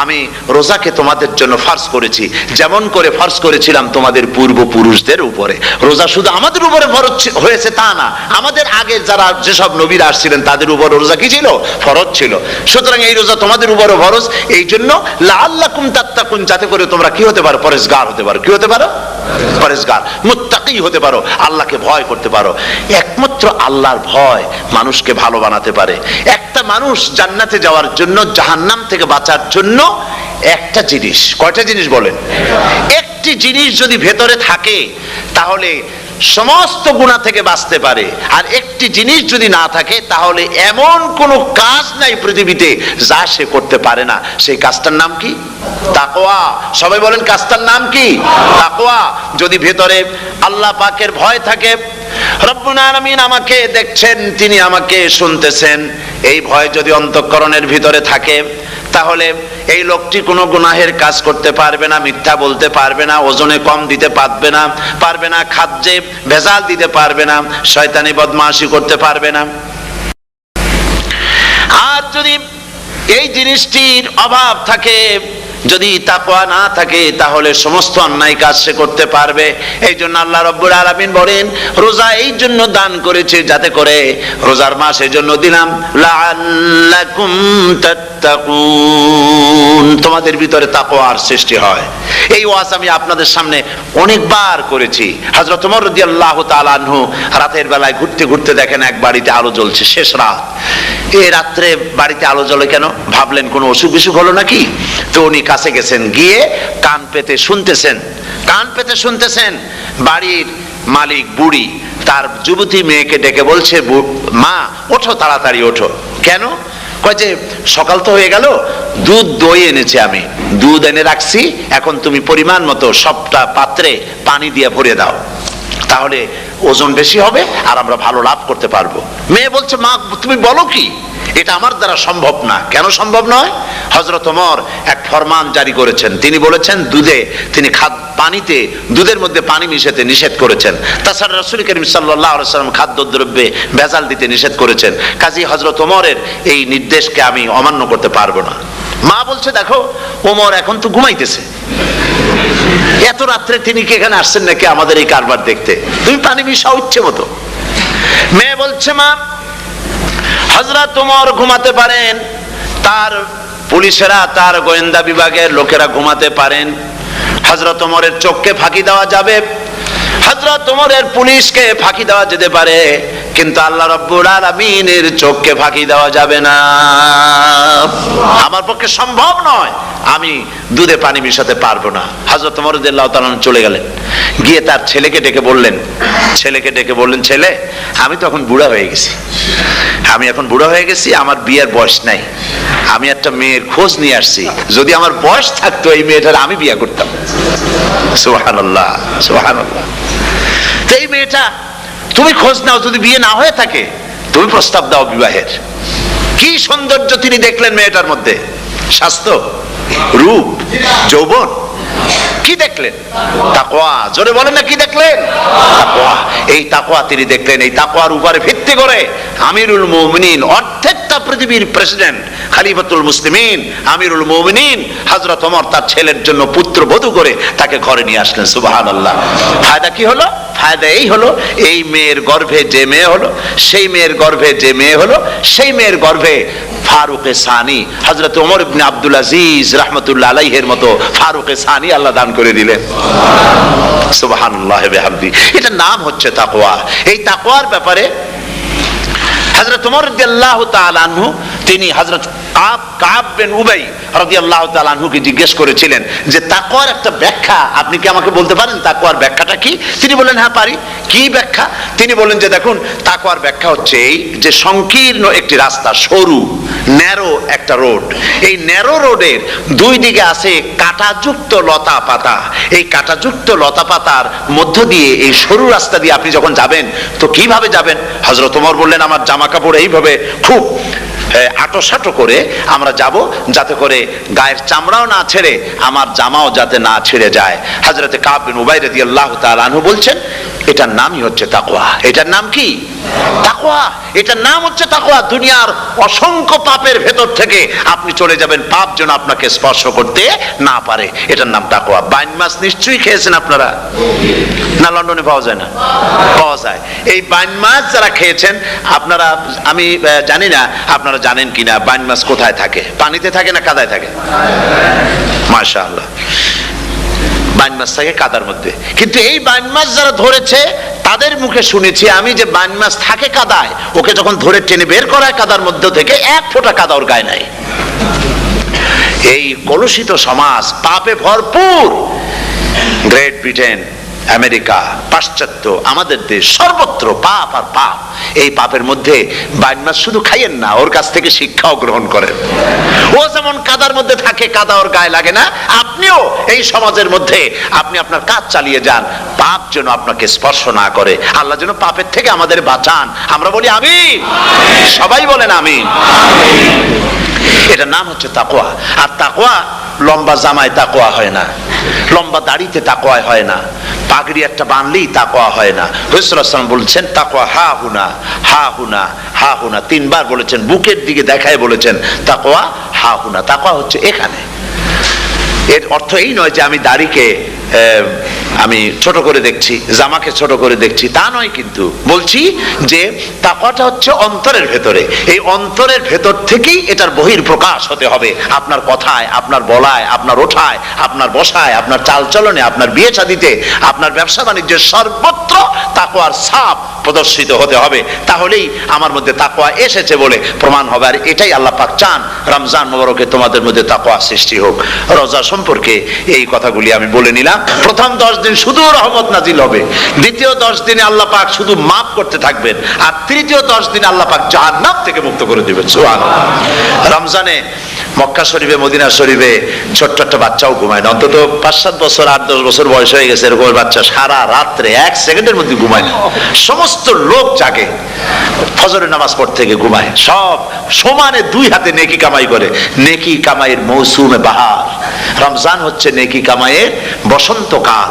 আমি রোজাকে তোমাদের জন্য ফরজ করেছি যেমন করে ফরজ করেছিলাম তোমাদের পূর্বপুরুষদের উপরে। রোজা শুধু আমাদের উপরে ফরজ হয়েছে তা না, আমাদের আগে যারা যেসব নবীরা আসছিলেন তাদের উপর রোজা কি ছিল? ফরজ ছিল। সুতরাং এই রোজা তোমাদের উপরে ফরজ, এই জন্য লাআল্লাকুম তাত্তাকুন, যাতে করে তোমরা কি হতে পারো? পরেজগার হতে পারো। কি হতে পারো? পরেজগার, মুত্তাকি হতে পারো, আল্লাহকে ভয় করতে পারো। একমাত্র আল্লাহর ভয় মানুষকে ভালো বানাতে পারে। একটা মানুষ জান্নাতে যাওয়ার জন্য, জাহান্নাম থেকে বাঁচার জন্য একটা জিনিস, কয়টা জিনিস বলেন? একটি জিনিস যদি ভেতরে থাকে তাহলে সমস্ত গুনাহ থেকে বাঁচতে পারে। আর একটি জিনিস যদি না থাকে তাহলে এমন কোনো কাজ নাই পৃথিবীতে যা সে করতে পারে না। সেই কাজটার নাম কি? তাকওয়া। সবাই বলেন কাজটার নাম কি? তাকওয়া। যদি ভেতরে আল্লাহ পাকের ভয় থাকে, রব্বুল আলামিন আমাকে দেখছেন, তিনি আমাকে শুনতেছেন, এই ভয় যদি অন্তঃকরণের ভিতরে থাকে তাহলে এই লোকটি কোনো গুনাহের কাজ করতে পারবে না, মিথ্যা বলতে পারবে না, ওজনে কম দিতে পারবে না, খাদ্যে ভেজাল দিতে পারবে না, শয়তানি বদমাশি করতে পারবে না। আর যদি এই জিনিসটির অভাব থাকে, যদি তাকওয়া না থাকে তাহলে সমস্ত অন্যায় কাজ সে করতে পারবে। এই জন্য আল্লাহ রাব্বুল আলামিন বলেন রোজা এই জন্য দান করেছে যাতে করে রোজার মাস এই জন্য দিলাম লাআল্লাকুম তাত্তাকুন, তোমাদের ভিতরে তাকওয়ার সৃষ্টি হয়। এই ওয়াজ আমি আপনাদের সামনে অনেকবার করেছি। হযরত ওমর রাদিয়াল্লাহু তাআলা আনহু রাতের বেলায় ঘুরতে ঘুরতে দেখেন এক বাড়িতে আলো জ্বলছে, শেষ রাত। এই রাত্রে বাড়িতে আলো জ্বলে কেন? ভাবলেন কোনো অসুখ বিসুখ হলো নাকি। তো উনি কাছে গেছেন, গিয়ে কান পেতে শুনতেছেন বাড়ির মালিক বুড়ি তার যুবতী মেয়েকে ডেকে বলছে, মা ওঠো, তাড়াতাড়ি ওঠো। কেন? কয় যে সকাল তো হয়ে গেল, দুধ দই এনেছি, আমি দুধ এনে রাখছি, এখন তুমি পরিমাণ মতো সবটা পাত্রে পানি দিয়ে ভরে দাও, তাহলে ওজন বেশি হবে আর আমরা ভালো লাভ করতে পারবো। মেয়ে বলছে, মা তুমি বলো কি, এটা আমার দ্বারা সম্ভব না। কেন সম্ভব নয়? হযরত ওমর এক ফরমান জারি করেছেন, তিনি বলেছেন তিনি পানিতে দুধের মধ্যে পানি মিশাতে নিষেধ করেছেন। তাছাড়া রাসূল করিম সাল্লাল্লাহু আলাইহি ওয়াসাল্লাম খাদ্যদ্রব্যে ভেজাল দিতে নিষেধ করেছেন। কাজী হযরত ওমরের এই নির্দেশকে আমি অমান্য করতে পারবো না। মা বলছে, দেখো ওমর এখন তো ঘুমাইতেছে, এত রাত্রে তিনি কি এখানে আসছেন নাকি আমাদের এই কারবার দেখতে? তুমি পানি মিশাও ইচ্ছে মতো। মেয়ে বলছে, মা হযরত ওমর ঘুমাতে পারেন, তার পুলিশেরা, তার গোয়েন্দা বিভাগের লোকেরা ঘুমাতে পারেন, হযরত ওমরের চোখকে ফাঁকি দেওয়া যাবে, হযরত ওমরের পুলিশকে ফাঁকি দেওয়া যেতে পারে, কিন্তু আল্লাহ রাব্বুল আলামিনের চোখকে ফাঁকি দেওয়া যাবে না। আমার পক্ষে সম্ভব নয়, আমি দুধে পানি মিশাতে পারবো না। হযরত ওমর রাদিয়াল্লাহু তাআলা চলে গেলেন, গিয়ে তার ছেলেকে ডেকে বললেন, ছেলে আমি তো এখন বুড়া হয়ে গেছি, আমার বিয়ের বয়স নাই, আমি একটা মেয়ের খোঁজ নিয়ে আসছি, যদি আমার বয়স থাকতো এই মেয়েটার আমি বিয়ে করতাম। সুবহানাল্লাহ, সুবহানাল্লাহ। এই মেয়েটা তুমি খোঁজ নাও, যদি বিয়ে না হয়ে থাকে তুমি প্রস্তাব দাও বিবাহের। কি সৌন্দর্য তিনি দেখলেন মেয়েটার মধ্যে, স্বাস্থ্য, রূপ, যৌবন, কি দেখলেন? তাকওয়া। জোরে বলেন না, কি দেখলেন? তাকওয়া। এই তাকওয়া তিনি দেখলেন। এই তাকওয়ার উপরে ভিত্তি করে আমিরুল মুমিনিন, অর্ধেকটা পৃথিবীর প্রেসিডেন্ট, খলিফাতুল মুসলিমিন, আমিরুল মুমিনিন হযরত ওমর তার ছেলের জন্য পুত্রবধূ করে তাকে ঘরে নিয়ে আসলেন। সুবহানাল্লাহ। ফায়দা কি হলো? ফায়দা এই হলো, এই মেয়ের গর্ভে যে মেয়ে হলো, সেই মেয়ের গর্ভে যে মেয়ে হলো, সেই মেয়ের গর্ভে ফারুকে সানি হযরত ওমর ইবনে আব্দুল আজিজ রাহমাতুল্লাহ আলাইহির মতো ফারুকে সানি আল্লাহ দান করে দিলেন। সুবহানাল্লাহ বিহামদি। এটার নাম হচ্ছে তাকওয়া। এই তাকওয়ার ব্যাপারে হযরত ওমর রাদিয়াল্লাহু তাআলা আনহু তিনি হযরত কাব বিন উবাই রাদিয়াল্লাহু তাআলা আনহুকে জিজ্ঞেস করেছিলেন যে তাকওয়ার একটা ব্যাখ্যা আপনি কি আমাকে বলতে পারেন, তাকওয়ার ব্যাখ্যাটা কি? তিনি বললেন, হ্যাঁ পারি। কি ব্যাখ্যা? তিনি বললেন যে দেখুন, তাকওয়ার ব্যাখ্যা হচ্ছে এই যে সংকীর্ণ একটি রাস্তা, সরু ন্যারো একটা রোড, এই ন্যারো রোডের দুই দিকে আছে কাঁটাযুক্ত লতা পাতা, এই কাঁটাযুক্ত লতা পাতার মধ্য দিয়ে এই সরু রাস্তা দিয়ে আপনি যখন যাবেন তো কিভাবে যাবেন? হযরত ওমর বললেন, আমার জামা কাপড় এইভাবে খুব আটোসাটো করে আমরা যাব, যাতে করে গায়ের চামড়াও না ছেড়ে আমার জামাও যাতে না ছিঁড়ে যায়। হযরত কাব বিন উবাই রাদিয়াল্লাহু তাআলা আনহু বলছেন, এটার নামই হচ্ছে তাকওয়া। এটার নাম কি? তাকওয়া। এটার নাম হচ্ছে তাকওয়া। দুনিয়ার অসংখ্য পাপের ভেতর থেকে আপনি চলে যাবেন, পাপ যেন আপনাকে স্পর্শ করতে না পারে। এটার নাম তাকওয়া। বাইন মাছ নিশ্চয়ই খেয়েছেন আপনারা, না লন্ডনে পাওয়া যায় না? পাওয়া যায়। এই বাইন মাছ যারা খেয়েছেন আপনারা, আমি জানি না আপনারা জানেন কিনা, বাইন মাছ কোথায় থাকে? পানিতে থাকে না কাদায় থাকে? মাশাআল্লাহ, বাইন মাছ থাকে কাদার মধ্যে। কিন্তু এই বাইন মাছ যারা ধরেছে তাদের মুখে শুনেছি আমি যে বাইন মাছ থাকে কাদায়, ওকে যখন ধরে টেনে বের করা হয় কাদার মধ্য থেকে, এক ফোঁটা কাদা ওর গায়ে নাই। এই কলুষিত সমাজ, পাপে ভরপুর, গ্রেট ব্রিটেন, আমেরিকা, পাশ্চাত্য, আমাদের দেশ, সর্বত্র পাপ আর পাপ। এই পাপের মধ্যে বাইন মাছ শুধু খাইয়েন না, ওর কাছ থেকে শিক্ষাও গ্রহণ করেন। ও যেমন কাদার মধ্যে থাকে, কাদা ওর গায়ে লাগে না, আপনিও এই সমাজের মধ্যে আপনি আপনার কাজ চালিয়ে যান, পাপ যেন আপনাকে স্পর্শ না করে। আল্লাহ যেন পাপের থেকে আমাদের বাঁচান। আমরা বলি আমিন, সবাই বলেন আমিন। এটার নাম হচ্ছে তাকওয়া। আর তাকওয়া লম্বা জামায় তাকওয়া হয় না, লম্বা দাড়িতে তাকওয়া হয় না, পাগড়ি একটা বানলেই তাকওয়া হয় না। রাসূলুল্লাহ সাল্লাল্লাহু আলাইহি ওয়াসাল্লাম বলছেন তাকওয়া হা হুনা, হা হুনা, হা হুনা, তিনবার বলেছেন, বুকের দিকে দেখায় বলেছেন তাকওয়া হা হুনা। তাকওয়া হচ্ছে এখানে। এর অর্থ এই নয় যে আমি দাড়িকে আমি ছোট করে দেখছি, জামাকে ছোট করে দেখছি, তা নয়। কিন্তু বলছি যে তাকওয়াটা হচ্ছে অন্তরের ভেতরে, এই অন্তরের ভেতর থেকেই এটার বহির প্রকাশ হতে হবে আপনার কথায়, আপনার বলায়, আপনার ওঠায়, আপনার বসায়, আপনার চালচলনে, আপনার বিয়ে শাদিতে, আপনার ব্যবসা বাণিজ্যের সর্বত্র তাকওয়ার ছাপ প্রদর্শিত হতে হবে। তাহলেই আমার মধ্যে তাকওয়া এসেছে বলে প্রমাণ হবে। আর এটাই আল্লাহ পাক চান, রমজান মুবারকে তোমাদের মধ্যে তাকওয়া সৃষ্টি হোক। রোজা সম্পর্কে এই কথাগুলি আমি বলে নিলাম। প্রথম 10 দিন শুধু রহমত নাজিল হবে, দ্বিতীয় 10 দিনে আল্লাহ পাক শুধু মাফ করতে থাকবেন, আর তৃতীয় 10 দিনে আল্লাহ পাক জাহান্নাম থেকে মুক্ত করে দিবেন। সুবহানাল্লাহ। রমজানে মক্কা শরীফে, মদিনা শরীফে ছোট্ট একটা বাচ্চাও ঘুমায় না। অন্তত 5-7 বছর, 8-10 বছর বয়স হয়ে গেছে এরকম বাচ্চা সারা রাত্রে 1 সেকেন্ডের মধ্যে ঘুমায় না। সমস্ত লোক জাগে, ফজরের নামাজ পড়তে থেকে ঘুমায়, সব সমানে 2 হাতে নেকি কামাই করে। নেকি কামাইয়ের মৌসুমে বাহার, রমজান হচ্ছে নেকি কামাইয়ের বসন্তকাল।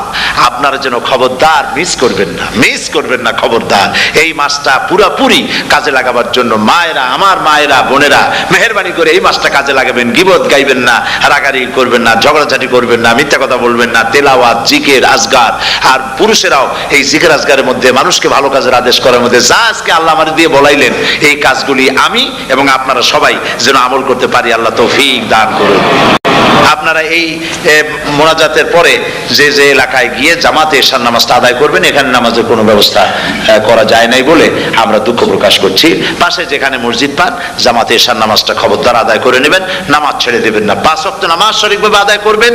আপনারা যেন খবরদার মিস করবেন না, মিস করবেন না খবরদার। এই মাসটা পুরাপুরি কাজে লাগাবার জন্য মায়েরা, আমার মায়েরা, বোনেরা, মেহেরবানি করে এই মাসটা কাজে লাগাবেন। গীবত গাইবেন না, রাগারাগি করবেন না, ঝগড়াঝাটি করবেন না, মিথ্যা কথা বলবেন না, তেলাওয়াত, জিকির, আজগার। আর পুরুষেরাও এই জিকির আজগারের মধ্যে, মানুষকে ভালো কাজের আদেশ করার মধ্যে যা আজকে আল্লাহ আমাদের দিয়ে বলাইলেন, এই কাজগুলি আমি এবং আপনারা সবাই যেন আমল করতে পারি। আল্লাহ তৌফিক দান করুন। আপনারা এই মোনাজাতের পরে যে যে এলাকায় গিয়ে জামাতে এশার নামাজটা আদায় করবেন, এখানে নামাজের কোনো ব্যবস্থা করা যায় নাই বলে আমরা দুঃখ প্রকাশ করছি। পাশে যেখানে মসজিদ পান, জামাতে এশার নামাজটা খবরদার আদায় করে নেবেন, নামাজ ছেড়ে দেবেন না। 5 ওয়াক্ত নামাজ সঠিকভাবে আদায় করবেন।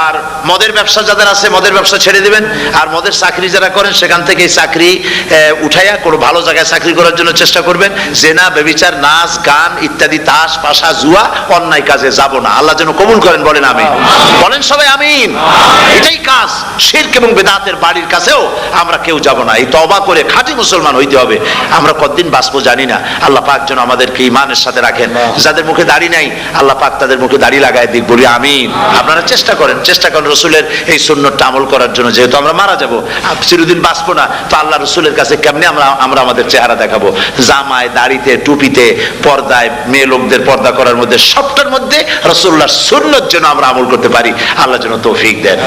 আর মদের ব্যবসা যাদের আছে, মদের ব্যবসা ছেড়ে দিবেন। আর মদের চাকরি যারা করেন, সেখান থেকে এই চাকরি উঠাইয়া কোনো ভালো জায়গায় চাকরি করার জন্য চেষ্টা করবেন। জেনা, ব্যভিচার, নাচ, গান ইত্যাদি, তাস, পাশা, জুয়া, অন্যায় কাজে যাব না। আল্লাহ যেন কবুল করেন, বলেন আমিন। বলেন সবাই আমিন। এটাই কাজ। শিরক এবং বেদাতের বাড়ির কাছেও আমরা কেউ যাব না। এই তওবা করে খাঁটি মুসলমান হইতে হবে। আমরা কতদিন বাঁচবো জানি না। আল্লাহ পাক যেন আমাদেরকে ঈমানের সাথে রাখেন। যাদের মুখে দাড়ি নাই, আল্লাহ পাক তাদের মুখে দাড়ি লাগায় দিক, বলি আমিন। আপনারা চেষ্টা করেন রসুলের এই সুন্নতটা আমল করার জন্য। যেহেতু আমরা মারা যাব, চিরদিন বাঁচবো না, তো আল্লাহ রসুলের কাছে কেমনে আমরা আমাদের চেহারা দেখাবো? জামায়, দাড়িতে, টুপিতে, পর্দায়, মেয়ে লোকদের পর্দা করার মধ্যে, সবটার মধ্যে রাসূলুল্লাহর সুন্নত যেন আমরা আমল করতে পারি। আল্লাহ যেন তৌফিক দেন।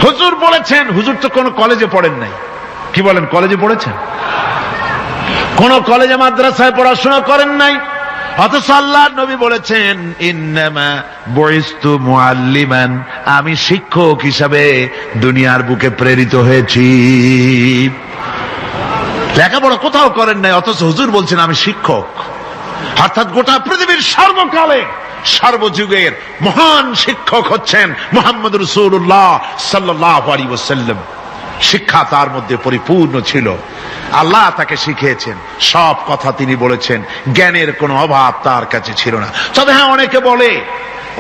হুজুর বলেছেন, হুজুর তো কোন কলেজে পড়েন নাই। কি বলেন, কলেজে পড়েছেন? কোন কলেজে মাদ্রাসায় পড়াশোনা করেন নাই। অথচ আল্লাহর নবী বলেছেন, ইন্নামা বুইস্তু মুআল্লিমান, আমি শিক্ষক হিসাবে দুনিয়ার বুকে প্রেরিত হয়েছি। লেখাপড়া কোথাও করেন নাই, অথচ হুজুর বলছেন আমি শিক্ষক। অর্থাৎ গোটা পৃথিবীর সর্বকালে, সর্বযুগের মহান শিক্ষক হচ্ছেন মুহাম্মদ রাসূলুল্লাহ সাল্লাল্লাহু আলাইহি ওয়াসাল্লাম। শিক্ষা তার মধ্যে পরিপূর্ণ ছিল। আল্লাহ তাকে শিখিয়েছেন, সব কথা তিনি বলেছেন। জ্ঞানের কোনো অভাব তার কাছে ছিল না। তবে হ্যাঁ,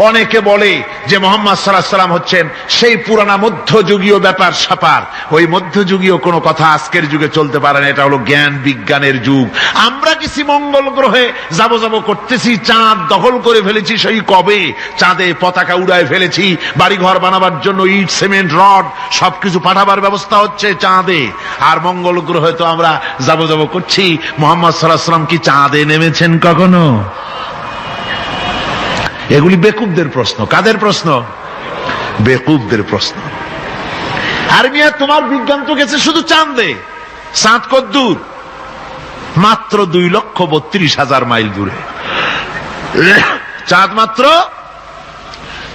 অনেকে বলে যে মুহাম্মদ সাল্লাল্লাহু আলাইহি ওয়াসাল্লাম হচ্ছেন সেই পুরানা মধ্যযুগীয় ব্যাপার স্যাপার। ওই মধ্যযুগীয় কোনো কথা আজকের যুগে চলতে পারে না। এটা হলো জ্ঞান বিজ্ঞানের যুগ। আমরা কিছু মঙ্গল গ্রহে যাব করতেছি, চাঁদ দখল করে ফেলেছি সেই কবে, চাঁদে পতাকা উড়ায় ফেলেছি, বাড়িঘর বানাবার জন্য ইট, সিমেন্ট, রড সবকিছু পাঠাবার ব্যবস্থা হচ্ছে চাঁদে। আর মঙ্গল গ্রহে তো আমরা যাব করছি। মুহাম্মদ সাল্লাল্লাহু আলাইহি ওয়াসাল্লাম কি চাঁদে নেমেছেন কখনো? এগুলি বেকুবদের প্রশ্ন। কাদের প্রশ্ন? বেকুবদের প্রশ্ন। আর মিয়া, তোমার বিজ্ঞান তো গেছে শুধু চাঁদে। চাঁদ কত দূর? মাত্র 2,32,000 মাইল দূরে। চাঁদ মাত্র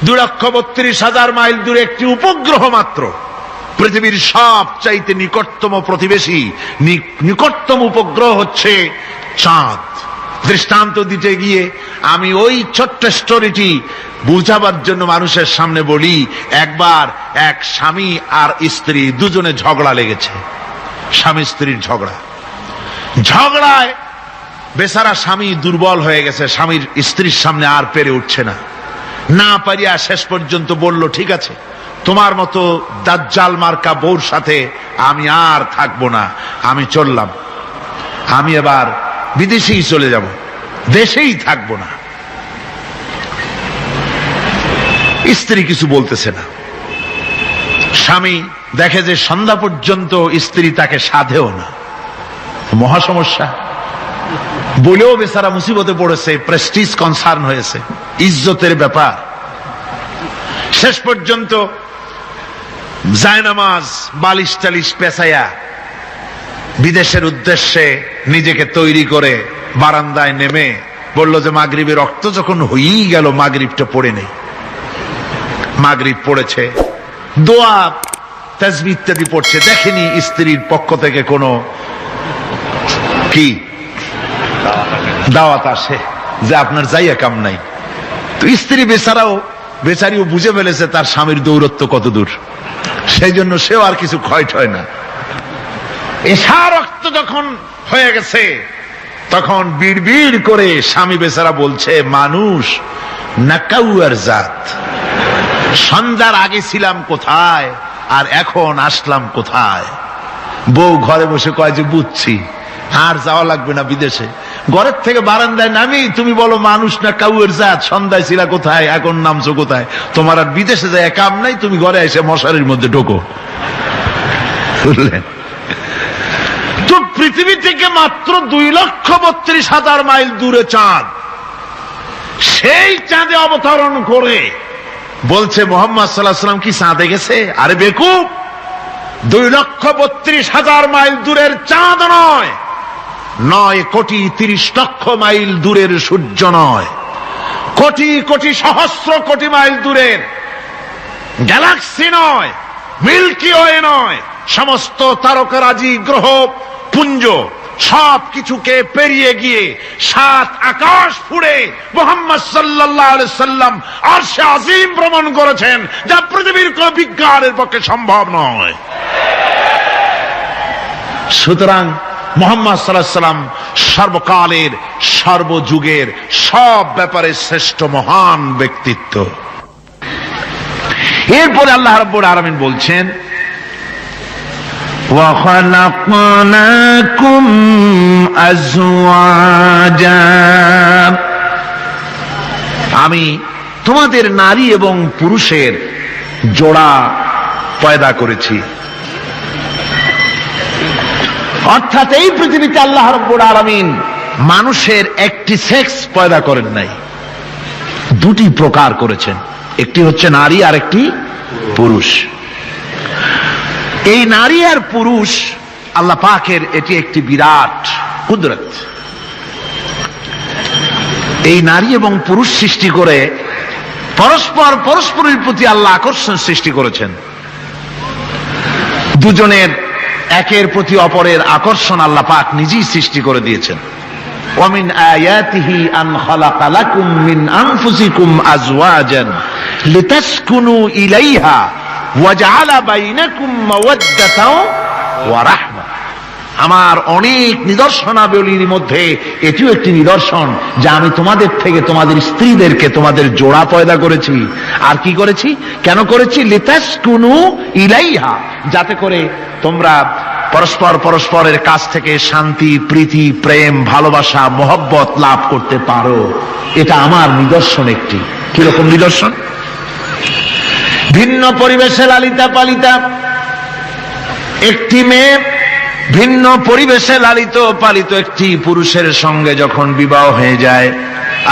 2,32,000 মাইল দূরে একটি উপগ্রহ মাত্র। পৃথিবীর সবচাইতে নিকটতম প্রতিবেশী, নিকটতম উপগ্রহ হচ্ছে চাঁদ। দৃষ্টান্ত দিতে গিয়ে আমি ওই ছোট্ট স্টোরিটি বুঝাবার জন্য মানুষের সামনে বলি। একবার এক স্বামী আর স্ত্রী দুজনে ঝগড়া লেগেছে। স্বামী স্ত্রীর ঝগড়ায় বেচারা স্বামী দুর্বল হয়ে গেছে। স্বামীর স্ত্রীর সামনে আর পেরে উঠছে না পারিয়া শেষ পর্যন্ত বলল, ঠিক আছে, তোমার মতো দাজ্জাল মার্কা বউর সাথে আমি আর থাকবো না, আমি চললাম। আমি এবার বিদেশেই চলে যাব, দেশেই থাকবো না। স্ত্রী কিছু বলতেছে না। স্বামী দেখে যে সন্ধ্যা পর্যন্ত স্ত্রী তাকে সাধেও না। মহা সমস্যা। বলেও বেচারা মুসিবতে পড়েছে, প্রেস্টিজ কনসার্ন হয়েছে, ইজ্জতের ব্যাপার। শেষ পর্যন্ত জায়নামাজ বালিশ টালিশ পেছাইয়া বিদেশের উদ্দেশ্যে নিজেকে তৈরি করে বারান্দায় নেমে বলল যে মাগরিবের রক্ত যখন হয়েই গেল মাগরিবটা পড়ে নেই। মাগরিব পড়েছে, দোয়া তাসবিহ ইত্যাদি পড়ছে, দেখেনি স্ত্রীর পক্ষ থেকে কোনো কি দাওয়াত আসে যে আপনার যাইয়া কাম নাই। তো স্ত্রী বেচারিও বুঝে ফেলেছে তার স্বামীর দৌরত্ব কত দূর, সেই জন্য সেও আর কিছু ক্ষয় ঠয় না। এশা রক্ত যখন হয়ে গেছে তখন বিড়বিড় করে স্বামী বেচারা বলছে, মানুষ নাকাউয়ার জাত, সন্ধ্যার আগে ছিলাম কোথায় আর এখন আসলাম কোথায়। বউ ঘরে বসে কয় যে বুঝছি, আর যাওয়া লাগবে না বিদেশে, ঘরের থেকে বারান্দায় নামি তুমি বলো মানুষ না কাউয়ের জাত, সন্ধ্যায় ছিলা কোথায় এখন নামছো কোথায়, তোমার আর বিদেশে যায় কাম নাই, তুমি ঘরে এসে মশারির মধ্যে ঢোকো। বুঝলেন? তো পৃথিবী থেকে মাত্র 2,32,000 মাইল দূরে চাঁদ, সেই চাঁদে অবতরণ করে বলছে মুহাম্মদ সাল্লাল্লাহু আলাইহি ওয়াসাল্লাম কি চাঁদে গেছে? আরে বেকুব, 2,32,000 মাইল দূরের চাঁদ নয়, 9,30,00,000 মাইল দূরের সূর্য নয়, কোটি কোটি সহস্র কোটি মাইল দূরের গ্যালাক্সি নয়, মিল্কি ওয়ে নয়, সমস্ত তারকারাজি গ্রহ পুঞ্জ সব কিছুকে পেরিয়ে গিয়ে 7 আকাশ ফুড়ে মুহাম্মদ সাল্লাল্লাহু আলাইহি সাল্লাম আরশে আজিম ভ্রমণ করেছেন, যা পৃথিবীর কোন বিজ্ঞানের পক্ষে সম্ভব নয়। সুতরাং মুহাম্মদ সাল্লাল্লাহু আলাইহি সাল্লাম সর্বকালের সর্বযুগের সব ব্যাপারে শ্রেষ্ঠ মহান ব্যক্তিত্ব। এরপরে আল্লাহ রাব্বুল আলামিন বলছেন, وَخَلَقْنَاكُمْ أَزْوَاجًا, আমি তোমাদের নারী এবং পুরুষের জোড়া পয়দা করেছি। অর্থাৎ এই পৃথিবীতে আল্লাহ রাব্বুল আলামিন মানুষের একটি সেক্স পয়দা করেন নাই, দুটি প্রকার করেছেন, একটি হচ্ছে নারী আর একটি পুরুষ। এই নারী আর পুরুষ আল্লাহ পাকের এটি একটি বিরাট কুদরত। এই নারী এবং পুরুষ সৃষ্টি করে পরস্পরের প্রতি আল্লাহ আকর্ষণ সৃষ্টি করেছেন। দুজনের একের প্রতি অপরের আকর্ষণ আল্লাহ পাক নিজেই সৃষ্টি করে দিয়েছেন। ওয়ামিন আয়াতিহি আন খালাকা লাকুম মিন আনফুসিকুম আজওয়াজান লিতাসকুনু ইলাইহা ওয়াজআলা বাইনাকুম মাওয়াদ্দাতাও ওয়া রাহমা। আমার অনেক নিদর্শনাবলীর মধ্যে এটিও একটি নিদর্শন যে আমি তোমাদের থেকে তোমাদের স্ত্রীদেরকে তোমাদের জোড়া পয়দা করেছি। আর কি করেছি, কেন করেছি? লিতাসকুনু ইলাইহা, যাতে করে তোমরা পরস্পরের কাছ থেকে শান্তি, প্রীতি, প্রেম, ভালোবাসা, মহব্বত লাভ করতে পারো। এটা আমার নিদর্শন একটি। কিরকম নিদর্শন? ভিন্ন পরিবেশে লালিতা পালিতা একটি মেয়ে ভিন্ন পরিবেশে লালিত পালিত একটি পুরুষের সঙ্গে যখন বিবাহ হয়ে যায়,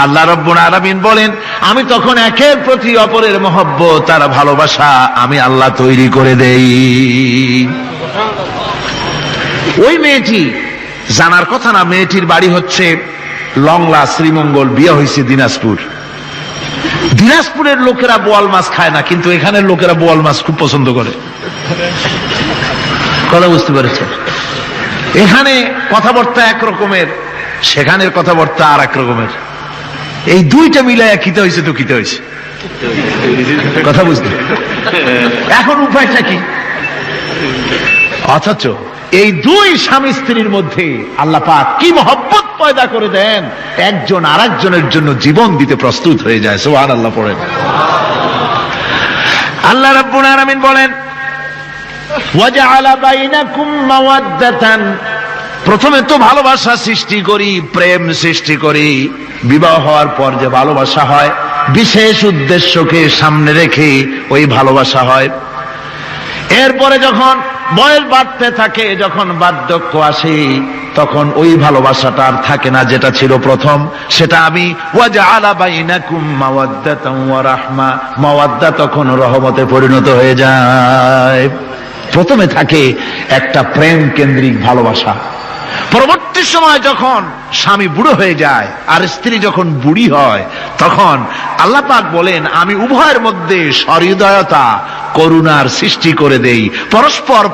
আল্লাহ রাব্বুল আলামিন বলেন আমি তখন একের প্রতি অপরের মহব্বত আর ভালোবাসা আমি আল্লাহ তৈরি করে দেই। ওই মেয়েটি জানার কথা না, মেয়েটির বাড়ি হচ্ছে লংলা, শ্রীমঙ্গল, বিয়ে হয়েছে দিনাজপুর। দিনাজপুরের লোকেরা বোয়াল মাছ খায় না, কিন্তু এখানের লোকেরা বোয়াল মাছ খুব পছন্দ করে। কথা বুঝতে পেরেছে? এখানে কথাবার্তা এক রকমের, সেখানের কথাবার্তা আর এক রকমের। এই দুইটা মিলাইয়া খিতে হয়েছে তো খিতে হয়েছে। কথা বুঝতে এখন উপায়টা কি? অথচ এই দুই স্বামী স্ত্রীর মধ্যে আল্লাহ পাক কি মহব্বত পয়দা করে দেন, একজন আরেকজনের জন্য জীবন দিতে প্রস্তুত হয়ে যায়। সুবহানাল্লাহ পড়েন। আল্লাহ রাব্বুল আলামিন বলেন ওয়াজআলা বাইনাকুম মাওয়াদ্দাতান, প্রথমে তো ভালোবাসা সৃষ্টি করি, প্রেম সৃষ্টি করি। বিবাহ হওয়ার পর যে ভালোবাসা হয় বিশেষ উদ্দেশ্যকে সামনে রেখে ওই ভালোবাসা হয়। এরপরে যখন বয়স বাড়তে থাকে, যখন বার্ধক্য আসে, তখন ওই ভালোবাসাটা আর থাকে না যেটা ছিল প্রথম। সেটা আমি ওয়াজআলা বাইনাকুম মাওয়াদ্দাতান ওয়া রাহমা, মাওয়াদ্দা তখন রহমতে পরিণত হয়ে যায়। প্রথমে থাকে একটা প্রেম কেন্দ্রিক ভালোবাসা। পরবর্তী সময় যখন স্বামী বুড়ো হয়ে যায় আর স্ত্রী যখন বুড়ি হয়, তখন আল্লাহ পাক বলেন আমি উভয়ের মধ্যে সহৃদয়তা করুণার সৃষ্টি করে দেই,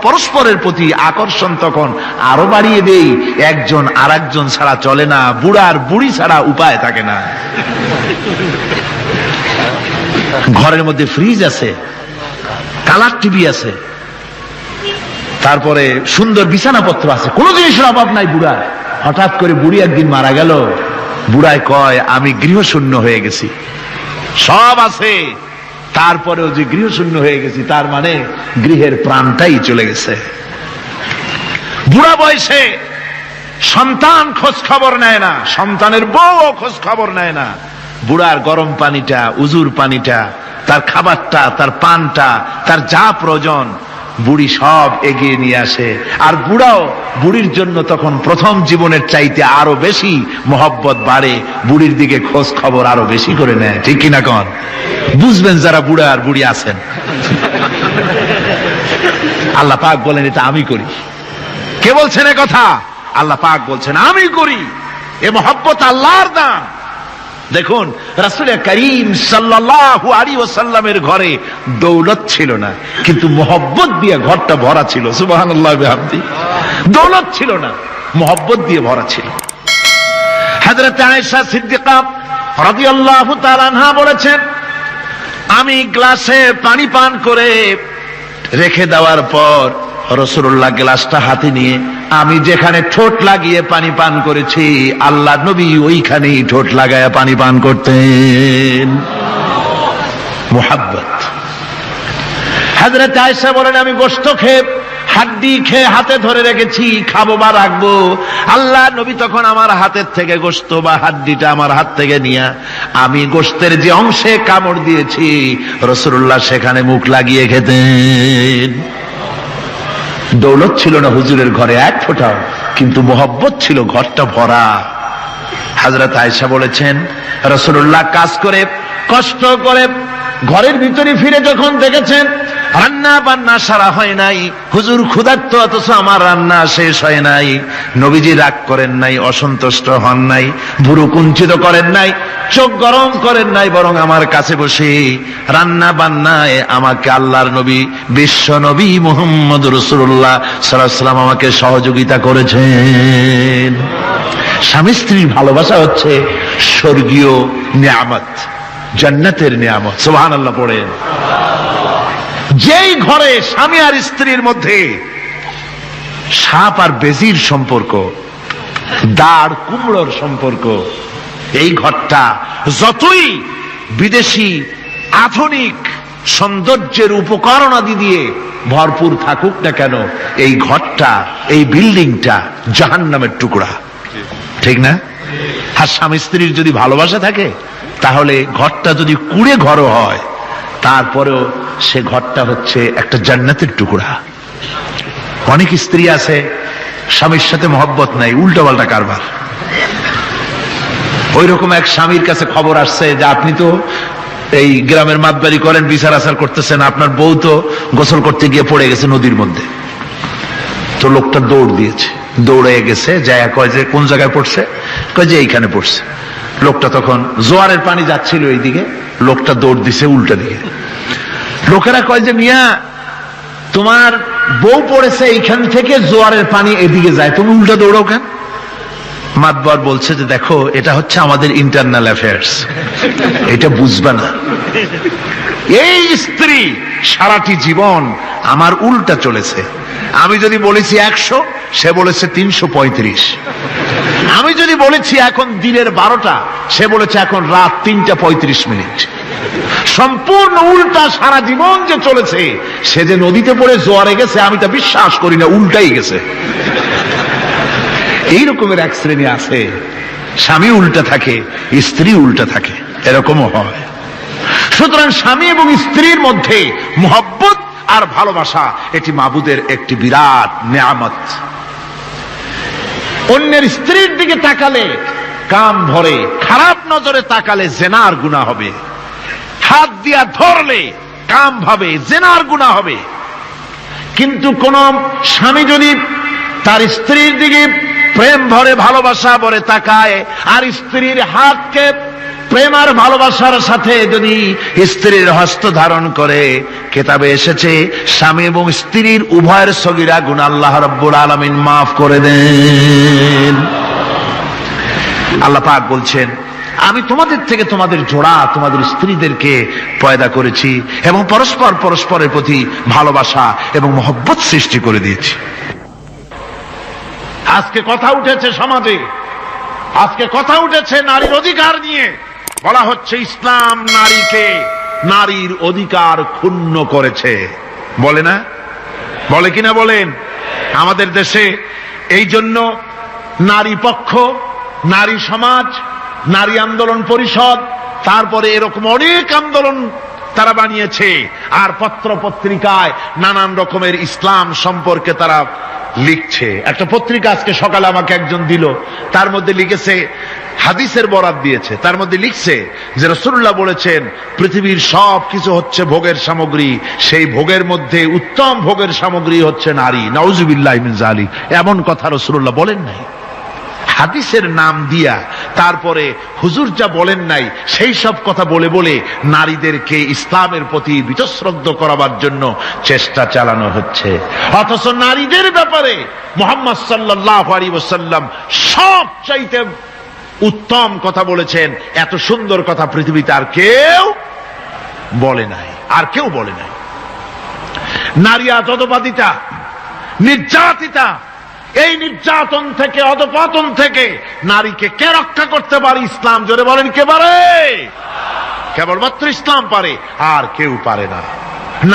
পরস্পরের প্রতি আকর্ষণ তখন আরো বাড়িয়ে দেই। একজন আর একজন ছাড়া চলে না, বুড়ার বুড়ি ছাড়া উপায় থাকে না। ঘরের মধ্যে ফ্রিজ আছে, কালার টিভি আছে, তারপরে সুন্দর বিছানাপত্র আছে, কোন জিনিসের অভাব নাই বুড়ার। হঠাৎ করে বুড়ি একদিন মারা গেল, বুড়ায় কয় আমি গৃহশূন্য হয়ে গেছি। সব আছে, তারপরেও যে গৃহশূন্য হয়ে গেছি, তার মানে গৃহের প্রাণটাই চলে গেছে। বুড়া বয়সে সন্তান খোঁজ খবর নেয় না, সন্তানের বউ খোঁজ খবর নেয় না। বুড়ার গরম পানিটা, উজুর পানিটা, তার খাবারটা, তার পানটা, তার যা প্রয়োজন বুড়ি সব এগিয়ে নিয়ে আসে। আর বুড়াও বুড়ির জন্য তখন প্রথম জীবনের চাইতে আরো বেশি মহব্বত বাড়ে, বুড়ির দিকে খোঁজ খবর আরো বেশি করে নেয়। ঠিক কিনা কন? বুঝবেন যারা বুড়া আর বুড়ি আছেন। আল্লাহ পাক বলেন এটা আমি করি। কে বলছেন এ কথা? আল্লাহ পাক বলছেন আমি করি। এ মহব্বত আল্লাহর দান। দেখুন রাসূল করিম সাল্লাল্লাহু আলাইহি ওয়াসাল্লামের ঘরে দৌলত ছিল না, কিন্তু মহব্বত দিয়ে ঘরটা ভরা ছিল। সুবহানাল্লাহ বিহামদি। দৌলত ছিল না, মহব্বত দিয়ে ভরা ছিল। হযরত আয়েশা সিদ্দিকা রাদিয়াল্লাহু তাআলা আনহা বলেছেন আমি গ্লাসে পানি পান করে রেখে দেওয়ার পর রাসূলুল্লাহ গ্লাসটা হাতে নিয়ে আমি যেখানে ঠোঁট লাগিয়ে পানি পান করেছি, আল্লাহ নবী ওইখানেই ঠোঁট লাগায়া পানি পান করতেন। মুহাব্বত। হযরত আয়েশা বলেন আমি গোশত খেয়ে হাড্ডি খেয়ে হাতে ধরে রেখেছি, খাবো বা রাখবো। আল্লাহ নবী তখন আমার হাতের থেকে গোশত বা হাড্ডিটা আমার হাত থেকে নিয়ে আমি গোশতের যে অংশে কামড় দিয়েছি রাসূলুল্লাহ সেখানে মুখ লাগিয়ে খেতেন। দৌলত ছিল না হুজুরের ঘরে এক ফোঁটাও, কিন্তু মহব্বত ছিল ঘরটা ভরা। হযরত আয়েশা বলেছেন রাসূলুল্লাহ কাজ করে কষ্ট করে ঘরের ভিতরে ফিরে যখন দেখেছেন রান্না বান্না সারা হয় নাই, হুজুর ক্ষুধার্ত অথচ আমার রান্না শেষ হয় নাই, নবীজি রাগ করেন নাই, অসন্তুষ্ট হন নাই, ভুরু কুঞ্চিত করেন নাই, চোখ গরম করেন নাই, বরং আমার কাছে বসে রান্না বান্নায় আমাকে আল্লাহর নবী বিশ্ব নবী মুহাম্মদ রাসূলুল্লাহ সাল্লাল্লাহু আলাইহি ওয়াসাল্লাম আমাকে সহযোগিতা করেছেন। স্বামী স্ত্রীর ভালোবাসা হচ্ছে স্বর্গীয় নিয়ামত, জান্নাতের নিয়ামত। সুবহানাল্লাহ পড়েন। যেই ঘরে স্বামী আর স্ত্রীর মধ্যে সাপ আর বেজির সম্পর্ক, দাঁড় কুমড়োর সম্পর্ক, এই ঘরটা যতই বিদেশি আধুনিক সৌন্দর্যের উপকরণাদি দিয়ে ভরপুর থাকুক না কেন, এই ঘরটা, এই বিল্ডিংটা জাহান্নামের টুকরা। ঠিক না? আর স্বামী স্ত্রীর যদি ভালোবাসা থাকে তাহলে ঘরটা যদি কুড়ে ঘর হয় তারপরেও সে ঘরটা হচ্ছে একটা জান্নাতের টুকরা। অনেক স্ত্রী আছে স্বামীর সাথে মহব্বত নাই, উল্টো পাল্টা কারবার। ওই রকম এক স্বামীর কাছে খবর আসছে যে আপনি তো এই গ্রামের মাতবাড়ি করেন, বিচার আচার করতেছেন, আপনার বউ তো গোসল করতে গিয়ে পড়ে গেছে নদীর মধ্যে। তো লোকটা দৌড় দিয়েছে, দৌড়ে গেছে, যায় কয় যে কোন জায়গায় পড়ছে, কয় যে এইখানে পড়ছে। লোকটা তখন জোয়ারের পানি যাচ্ছিল এইদিকে, লোকটা দৌড় দিছে উল্টা দিকে। লোকেরা কয় যে মিয়া তোমার বউ পড়েছে এইখান থেকে জোয়ারের পানি এদিকে যায়, তুমি উল্টা দৌড়াও কেন? মাতবার বলছে যে দেখো এটা হচ্ছে আমাদের ইন্টারনাল অ্যাফেয়ার্স, এটা বুঝবা না। এই স্ত্রী সারাটি জীবন আমার উল্টা চলেছে। আমি যদি বলেছি 100, সে বলেছে 335। আমি যদি বলেছি এখন দিনের 12টা, সে বলেছে এখন রাত 3টা 35 মিনিট। সম্পূর্ণ উল্টা সারা জীবন যে চলেছে। সে যে নদীতে পড়ে জোয়ারে গেছে আমি তা বিশ্বাস করি না, উল্টাই গেছে। এই রকমের এক শ্রেণী আছে, স্বামী উল্টা থাকে, স্ত্রী উল্টা থাকে, এরকমও হয়। সুতরাং স্বামী এবং স্ত্রীর মধ্যে মহব্বত আর ভালোবাসা এটি মাবুদের একটি বিরাট নিয়ামত। অন্যের স্ত্রীর দিকে তাকালে কাম ভরে, খারাপ নজরে তাকালে জেনার গুনাহ হবে, হাত দিয়া ধরলে কাম ভাবে জেনার গুনাহ হবে। কিন্তু কোন স্বামী যদি তার স্ত্রীর দিকে প্রেম ভরে ভালোবাসা ভরে তাকায় আর স্ত্রীর হাতকে প্রেম আর ভালোবাসার সাথে যদি স্ত্রীর হস্ত ধারণ করে, কিতাবে এসেছে স্বামী এবং স্ত্রীর উভয়ের সগীরা গুনাহ আল্লাহ রাব্বুল আলামিন মাফ করে দেন। আল্লাহ পাক বলছেন, আমি তোমাদের থেকে তোমাদের জোড়া তোমাদের স্ত্রীদেরকে পয়দা করেছি এবং পরস্পর পরস্পরের প্রতি ভালোবাসা এবং মহব্বত সৃষ্টি করে দিয়েছি। আজকে কথা উঠেছে সমাজে, আজকে কথা উঠেছে নারীর অধিকার নিয়ে। বলা হচ্ছে ইসলাম নারীকে, নারীর অধিকার ক্ষুণ্ণ করেছে। বলে না? বলে কিনা বলেন? আমাদের দেশে এই জন্য নারী পক্ষ, নারী সমাজ, নারী আন্দোলন পরিষদ, তারপরে এরকম অনেক আন্দোলন তারা বানিয়েছে। আর পত্র পত্রিকায় নানান রকমের ইসলাম সম্পর্কে তারা লিখছে। একটা পত্রিকা আজকে সকালে আমাকে একজন দিল, তার মধ্যে লিখেছে, হাদিসের বরাত দিয়েছে, তার মধ্যে লিখছে যে রাসূলুল্লাহ বলেছেন পৃথিবীর সব কিছু হচ্ছে ভোগের সামগ্রী, সেই ভোগের মধ্যে উত্তম ভোগের সামগ্রী হচ্ছে নারী। নাউযুবিল্লাহি মিন যালিক, এমন কথা রাসূলুল্লাহ বলেন নাই। হাদিসের নাম দিয়া তারপরে হুজুর যা বলেন নাই সেই সব কথা বলে বলে নারীদেরকে ইসলামের প্রতি বীতশ্রদ্ধ করাবার জন্য চেষ্টা চালানো হচ্ছে। অথচ নারীদের ব্যাপারে মুহাম্মদ সাল্লাল্লাহু আলাইহি ওয়াসাল্লাম সবচাইতে উত্তম কথা বলেছেন। এত সুন্দর কথা পৃথিবীতে আর কেউ বলে নাই, আর কেউ বলে নাই। নারী আজ অধঃপাতিতা, নির্যাতিতা। এই নির্যাতন থেকে, অধঃপতন থেকে নারীকে কে রক্ষা করতে পারে? ইসলাম। জোরে বলেন, কে পারে? কেবলমাত্র ইসলাম পারে, আর কেউ পারে না।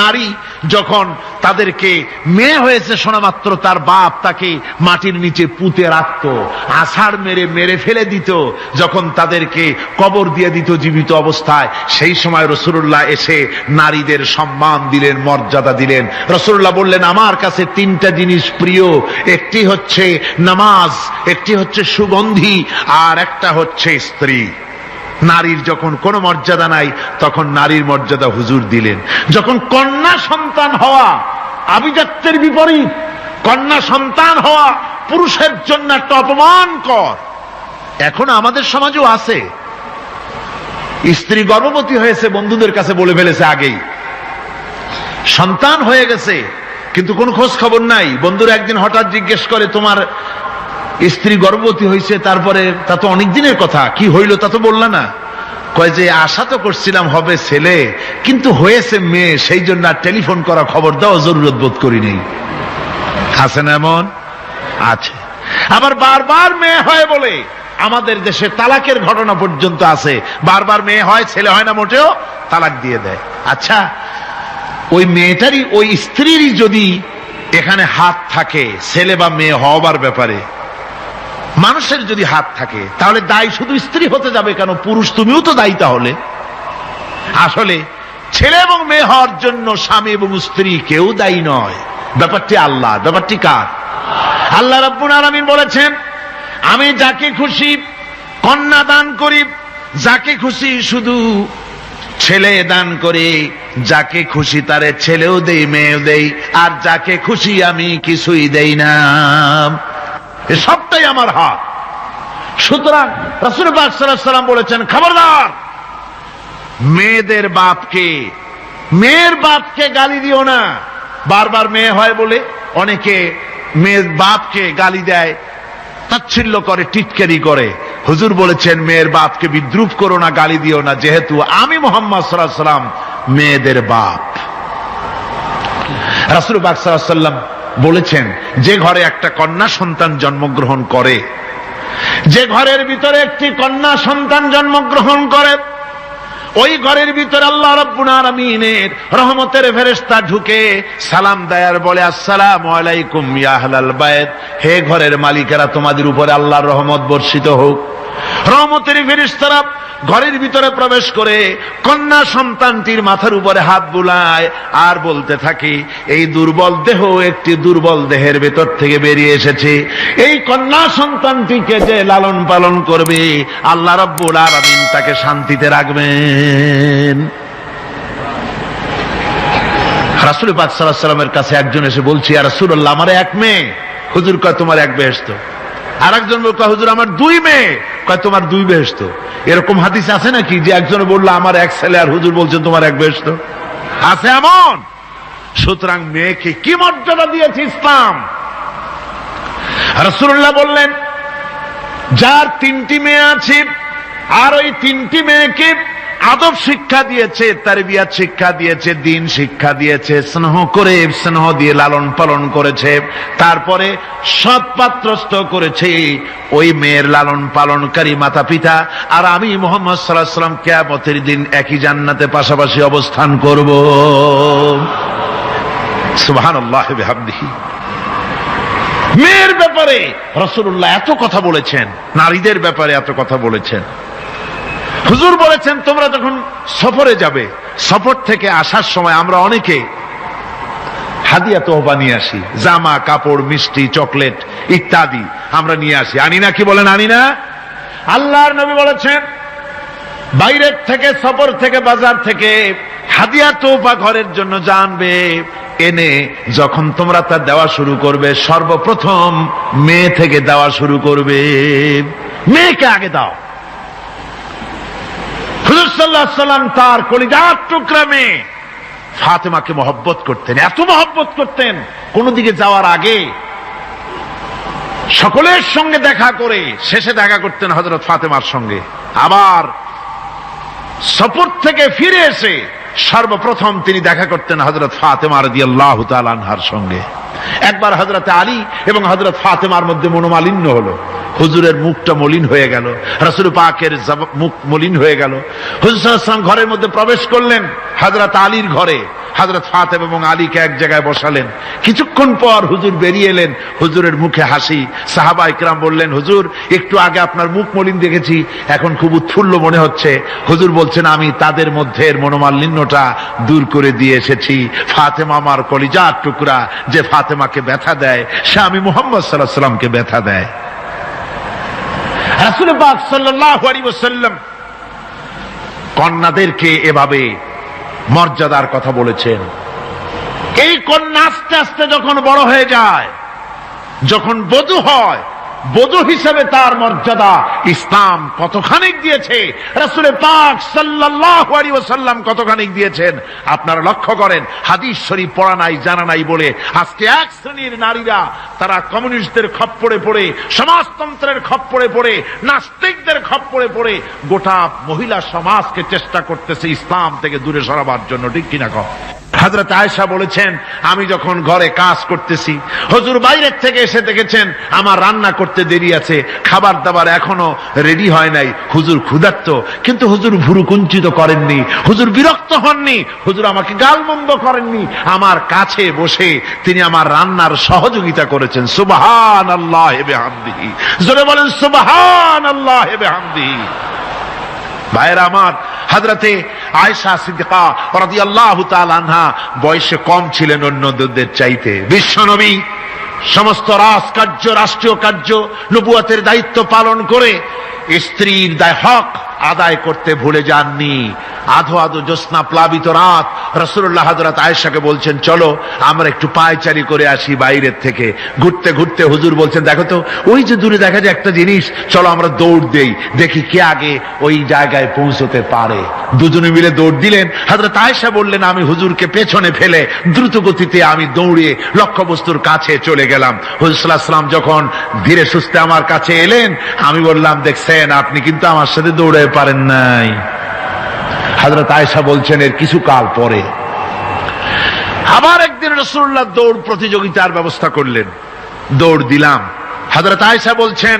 নারী যখন তাদেরকে মেয়ে হয়েছে শোনা মাত্র তার বাপ তাকে মাটির নিচে পুঁতে রাখত, আছাড় মেরে মেরে ফেলে দিত, যখন তাদেরকে কবর দিয়ে দিত জীবিত অবস্থায়, সেই সময় রাসূলুল্লাহ এসে নারীদের সম্মান দিলেন, মর্যাদা দিলেন। রাসূলুল্লাহ বললেন, আমার কাছে তিনটা জিনিস প্রিয়, একটি হচ্ছে নামাজ, একটি হচ্ছে সুগন্ধি, আর একটা হচ্ছে স্ত্রী। নারীর যখন কোনো মর্যাদা নাই তখন নারীর মর্যাদা হুজুর দিলেন। যখন কন্যা সন্তান হওয়া আভিজাত্যের বিপরীত, কন্যা সন্তান হওয়া পুরুষের জন্য একটা অপমানকর। এখন আমাদের সমাজেও আছে, স্ত্রী গর্ভবতী হয়েছে, বন্ধুদের কাছে বলে ফেলেছে আগেই, সন্তান হয়ে গেছে কিন্তু কোনো খোঁজ খবর নাই। বন্ধুরা একদিন হঠাৎ জিজ্ঞেস করে, তোমার স্ত্রী গর্ভবতী হয়েছে? তারপরে তা তো অনেক দিনের কথা, কি হইল তা তো বললা না। কয় যে আশা তো করছিলাম হবে ছেলে, কিন্তু হয়েছে মেয়ে, সেই জন্য আর টেলিফোন করা, খবর দেওয়া জরুরত বোধ করি নেই। আছে না এমন? আছে। আবার বারবার মেয়ে হয় বলে আমাদের দেশে তালাকের ঘটনা পর্যন্ত আছে। বারবার মেয়ে হয়, ছেলে হয় না মোটেও, তালাক দিয়ে দেয়। আচ্ছা, ওই মেয়েটারই, ওই স্ত্রীরই যদি এখানে হাত থাকে ছেলে বা মেয়ে হওয়ার ব্যাপারে, মানুষের যদি হাত থাকে, তাহলে দায়ী শুধু স্ত্রী হতে যাবে কেন? পুরুষ তুমিও তো দায়ী। তাহলে আসলে ছেলে এবং মেয়ে হওয়ার জন্য স্বামী এবং স্ত্রী কেউ দায়ী নয়। ব্যাপারটি আল্লাহ। ব্যাপারটি কার? আল্লাহ রাব্বুল আলামিন বলেছেন, আমি যাকে খুশি কন্যা দান করি, যাকে খুশি শুধু ছেলে দান করি, যাকে খুশি তারে ছেলেও দেই, মেয়েও দেই, আর যাকে খুশি আমি কিছুই দেই না। সবটাই আমার হাত। সুতরাং রাসূল পাক সাল্লাল্লাহু আলাইহি ওয়াসাল্লাম বলেছেন, খবরদার মেয়েদের বাপকে, মেয়ের বাপকে গালি দিও না। বারবার মেয়ে হয় বলে অনেকে মেয়ের বাপকে গালি দেয়, তাচ্ছিল্য করে, টিটকারি করে। হুজুর বলেছেন, মেয়ের বাপকে বিদ্রুপ করো না, গালি দিও না, যেহেতু আমি মুহাম্মদ সাল্লাল্লাহু আলাইহি ওয়াসাল্লাম মেয়েদের বাপ। রাসূল পাক সাল্লাল্লাহু আলাইহি ওয়াসাল্লাম বলেছেন, যে ঘরে একটা কন্যা সন্তান জন্মগ্রহণ করে, যে ঘরের ভিতরে একটি কন্যা সন্তান জন্মগ্রহণ করে, ওই ঘরের ভিতরে আল্লাহ রাব্বুল আলামিনের রহমতের ফেরেশতা ঢুকে সালাম দেয় আর বলে, আসসালামু আলাইকুম ইয়া আহলাল বাইত, হে ঘরের মালিকেরা, তোমাদের উপরে আল্লাহর রহমত বর্ষিত হোক। রহমতের ফেরেশতারা ঘরের ভিতরে প্রবেশ করে কন্যা সন্তানটির মাথার উপরে হাত বুলায় আর বলতে থাকে, এই দুর্বল দেহ একটি দুর্বল দেহের ভেতর থেকে বেরিয়ে এসেছে, এই কন্যা সন্তানটিকে যে লালন পালন করবে আল্লাহ রাব্বুল আলামিন তাকে শান্তিতে রাখবেন। রাসূল পাক সাল্লাল্লাহু আলাইহি ওয়াসাল্লামের কাছে একজন এসে বলছে, ইয়া রাসূলুল্লাহ, আমার এক মেয়ে। হুজুর কয়, তোমার এক বেহেশত। আর একজন কয়, হুজুর আমার দুই মেয়ে। কয়, তোমার দুই বেহেশত। এরকম হাদিস আছে নাকি যে একজন বললো আমার এক ছেলে আর হুজুর বলছেন তোমার এক বেহেশত? আছে এমন? সুতরাং মেয়েকে কি মর্যাদা দিয়েছে ইসলাম। রাসূলুল্লাহ বললেন, যার তিনটি মেয়ে আছে আর ওই তিনটি মেয়েকে আদব শিক্ষা দিয়েছে, তারবিয়াত শিক্ষা দিয়েছে, দ্বীন শিক্ষা দিয়েছে, স্নেহ করে স্নেহ দিয়ে লালন পালন করেছে, তারপরে সৎপাত্রস্থ করেছে, ওই মেয়ের লালন পালনকারী মাতা পিতা আর আমি মুহাম্মদ সাল্লাল্লাহু আলাইহি ওয়াসাল্লাম কিয়ামতের দিন একই জান্নাতে পাশাপাশি অবস্থান করব। সুবহানাল্লাহ ওয়া বিহামদিহি। মেয়ের ব্যাপারে রাসূলুল্লাহ এত কথা বলেছেন, নারীদের ব্যাপারে এত কথা বলেছেন। হুজুর বলেছেন, তোমরা যখন সফরে যাবে, সফর থেকে আসার সময় আমরা অনেকে হাদিয়া তোহফা নিয়ে আসি, জামা কাপড় মিষ্টি চকলেট ইত্যাদি আমরা নিয়ে আসি, আনি না? কি বলেন, আনি না? আল্লাহর নবী বলেছেন, বাইরের থেকে সফর থেকে বাজার থেকে হাদিয়া তোহফা ঘরের জন্য জানবে, এনে যখন তোমরা তা দেওয়া শুরু করবে সর্বপ্রথম মেয়ে থেকে দেওয়া শুরু করবে, মেয়েকে আগে দাও। হুজুর সাল্লাল্লাহু আলাইহি ওয়াসাল্লাম তার কলিজার টুকরা মেয়ে ফাতেমাকে মহব্বত করতেন, এত মহব্বত করতেন, কোন দিকে যাওয়ার আগে সকলের সঙ্গে দেখা করে শেষে দেখা করতেন হযরত ফাতেমার সঙ্গে। আবার সফর থেকে ফিরে এসে সর্বপ্রথম তিনি দেখা করতেন হযরত ফাতেমা রাদিয়াল্লাহু তাআলা আনহার সঙ্গে। একবার হযরত আলী এবং হযরত ফাতেমার মধ্যে মনোমালিন্য হলো, হুজুরের মুখটা মলিন হয়ে গেল, রাসূল পাকের মুখ মলিন হয়ে গেল। হুজুর সাল্লাল্লাহু আলাইহি ওয়াসাল্লাম ঘরের মধ্যে প্রবেশ করলেন, হযরত আলীর ঘরে হযরত ফাতেমা এবং আলীকে এক জায়গায় বসালেন। কিছুক্ষণ পর হুজুর বেরিয়ে এলেন, হুজুরের মুখে হাসি। সাহাবায়ে কেরাম বললেন, হুজুর একটু আগে আপনার মুখ মলিন দেখেছি, এখন খুব উৎফুল্ল মনে হচ্ছে। হুজুর বলছেন, আমি তাদের মধ্যে মনোমালিন্যটা দূর করে দিয়ে এসেছি। ফাতেমা আমার কলিজার টুকরা, যে ফাতেমাকে ব্যথা দেয় সে আমি মুহাম্মদ সাল্লাল্লাহু আলাইহি ওয়াসাল্লামকে ব্যথা দেয়। রাসূল পাক সাল্লাল্লাহু আলাইহি ওয়াসাল্লাম কন্যাদেরকে এভাবে মর্যাদার কথা বলেছেন। এই কন্যা আস্তে আস্তে যখন বড় হয়ে যায়, যখন বধূ হয়, বধূ হিসেবে তার মর্যাদা ইসলাম কতখানি দিয়েছে, রাসূল পাক সাল্লাল্লাহু আলাইহি ওয়াসাল্লাম কতখানি দিয়েছেন আপনারা লক্ষ্য করেন। হাদিস শরীফ পড়া নাই, জানা নাই বলে আজকে এক শ্রেণীর নারীরা তারা কমিউনিস্টদের খপ্পরে পড়ে, সমাজতন্ত্রের খপ্পরে পড়ে, নাস্তিকদের খপ্পরে পড়ে গোটা মহিলা সমাজকে চেষ্টা করতেছে ইসলাম থেকে দূরে সরাবার জন্য। ঠিক কিনা কও? হযরত আয়েশা বলেছেন, আমি যখন ঘরে কাজ করতেছি, হুজুর বাইরের থেকে এসে দেখেছেন আমার রান্না করতে দেরি আছে, খাবার দাবার এখনো রেডি হয় নাই, হুজুর ক্ষুধার্ত, কিন্তু হুজুর ভুরু কুঞ্চিত করেননি, হুজুর বিরক্ত হননি, হুজুর আমাকে গালমন্দ করেননি, আমার কাছে বসে তিনি আমার রান্নার সহযোগিতা করেছেন। সুবহানাল্লাহি ওয়া বিহামদিহি। জোরে বলেন সুবহানাল্লাহি ওয়া বিহামদিহি। ভাইরা আমার, হযরতে আয়েশা সিদ্দিকা রাদিয়াল্লাহু তাআলা আনহা বয়সে কম ছিলেন অন্যদের চাইতে। বিশ্বনবী সমস্ত রাজকার্য, রাষ্ট্রীয় কার্য, নবুয়তের দায়িত্ব পালন করে স্ত্রীর হক আদায় করতে ভুলে যাননি। আধো আধো জ্যোৎস্না প্লাবিত রাত রাসূলুল্লাহ হযরত আয়েশাকে বলছেন, চলো আমরা একটু পায়চারি করে আসি বাইরের থেকে। ঘুরতে ঘুরতে হুজুর বলছেন, দেখো তো ওই যে দূরে দেখা যায় একটা জিনিস, চলো আমরা দৌড় দেই, দেখি কে আগে ওই জায়গায় পৌঁছতে পারে। দুজনে মিলে দৌড় দিলেন। হযরত আয়েশা বললেন, আমি হুজুরকে পেছনে ফেলে দ্রুত গতিতে আমি দৌড়ে লক্ষ্যবস্তুর কাছে চলে গেলাম। হুজুর সাল্লাল্লাহু আলাইহি ওয়াসাল্লাম যখন ধীরে সুস্থে আমার কাছে এলেন, আমি বললাম, দেখছেন আপনি কিন্তু আমার সাথে দৌড়ে পারেন নাই। হযরত আয়েশা বলছেন, এর কিছু কাল পরে আবার একদিন রাসূলুল্লাহ দৌড় প্রতিযোগিতার ব্যবস্থা করলেন, দৌড় দিলাম। হযরত আয়েশা বলছেন,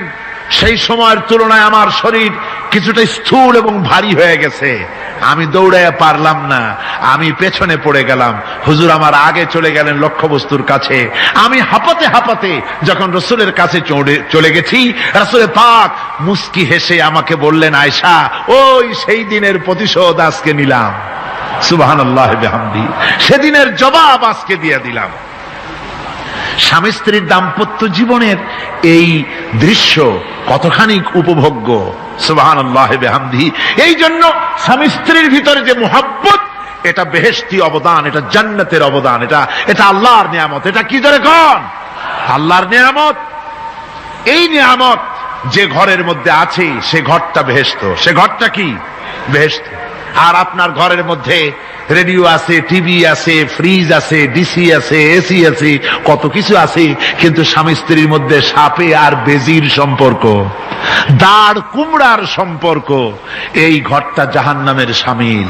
সেই সময়ের তুলনায় আমার শরীর কিছুটা স্থূল এবং ভারী হয়ে গেছে, আমি দৌড়াইয়া পারলাম না, আমি পেছনে পড়ে গেলাম। হুজুর আমার আগে চলে গেলেন লক্ষ্যবস্তুর কাছে। আমি হাঁপাতে হাঁপাতে যখন রসুলের কাছে চলে গেছি, রাসূল পাক মুস্কি হেসে আমাকে বললেন, আয়েশা, ওই সেই দিনের প্রতিশোধ আজকে নিলাম। সুবহানাল্লাহ বিহামদি, সেদিনের জবাব আজকে দিয়ে দিলাম। স্বামী স্ত্রীর দাম্পত্য জীবনের এই দৃশ্য কতখানি উপভোগ্য, সুবহানাল্লাহ বিহামদি। এই জন্য স্বামী স্ত্রীর ভিতরে যে মুহাব্বত, এটা বেহেশতি অবদান, এটা জান্নাতের অবদান, এটা আল্লাহর নিয়ামত। এটা কি ধরে কোন আল্লাহর নিয়ামত। এই নিয়ামত যে ঘরের মধ্যে আছে সে ঘরটা বেহেশত, সে ঘরটা কি বেহেশত। আর আপনার ঘরের মধ্যে রেডিও আছে, টিভি আছে, ফ্রিজ আছে, ডিসি আছে, এসি আছে, কত কিছু আছে, কিন্তু স্বামী স্ত্রীর মধ্যে সাপে আর বেজির সম্পর্ক, দাঁড় কুমড়ার সম্পর্ক, এই ঘরটা জাহান্নামের শামিল।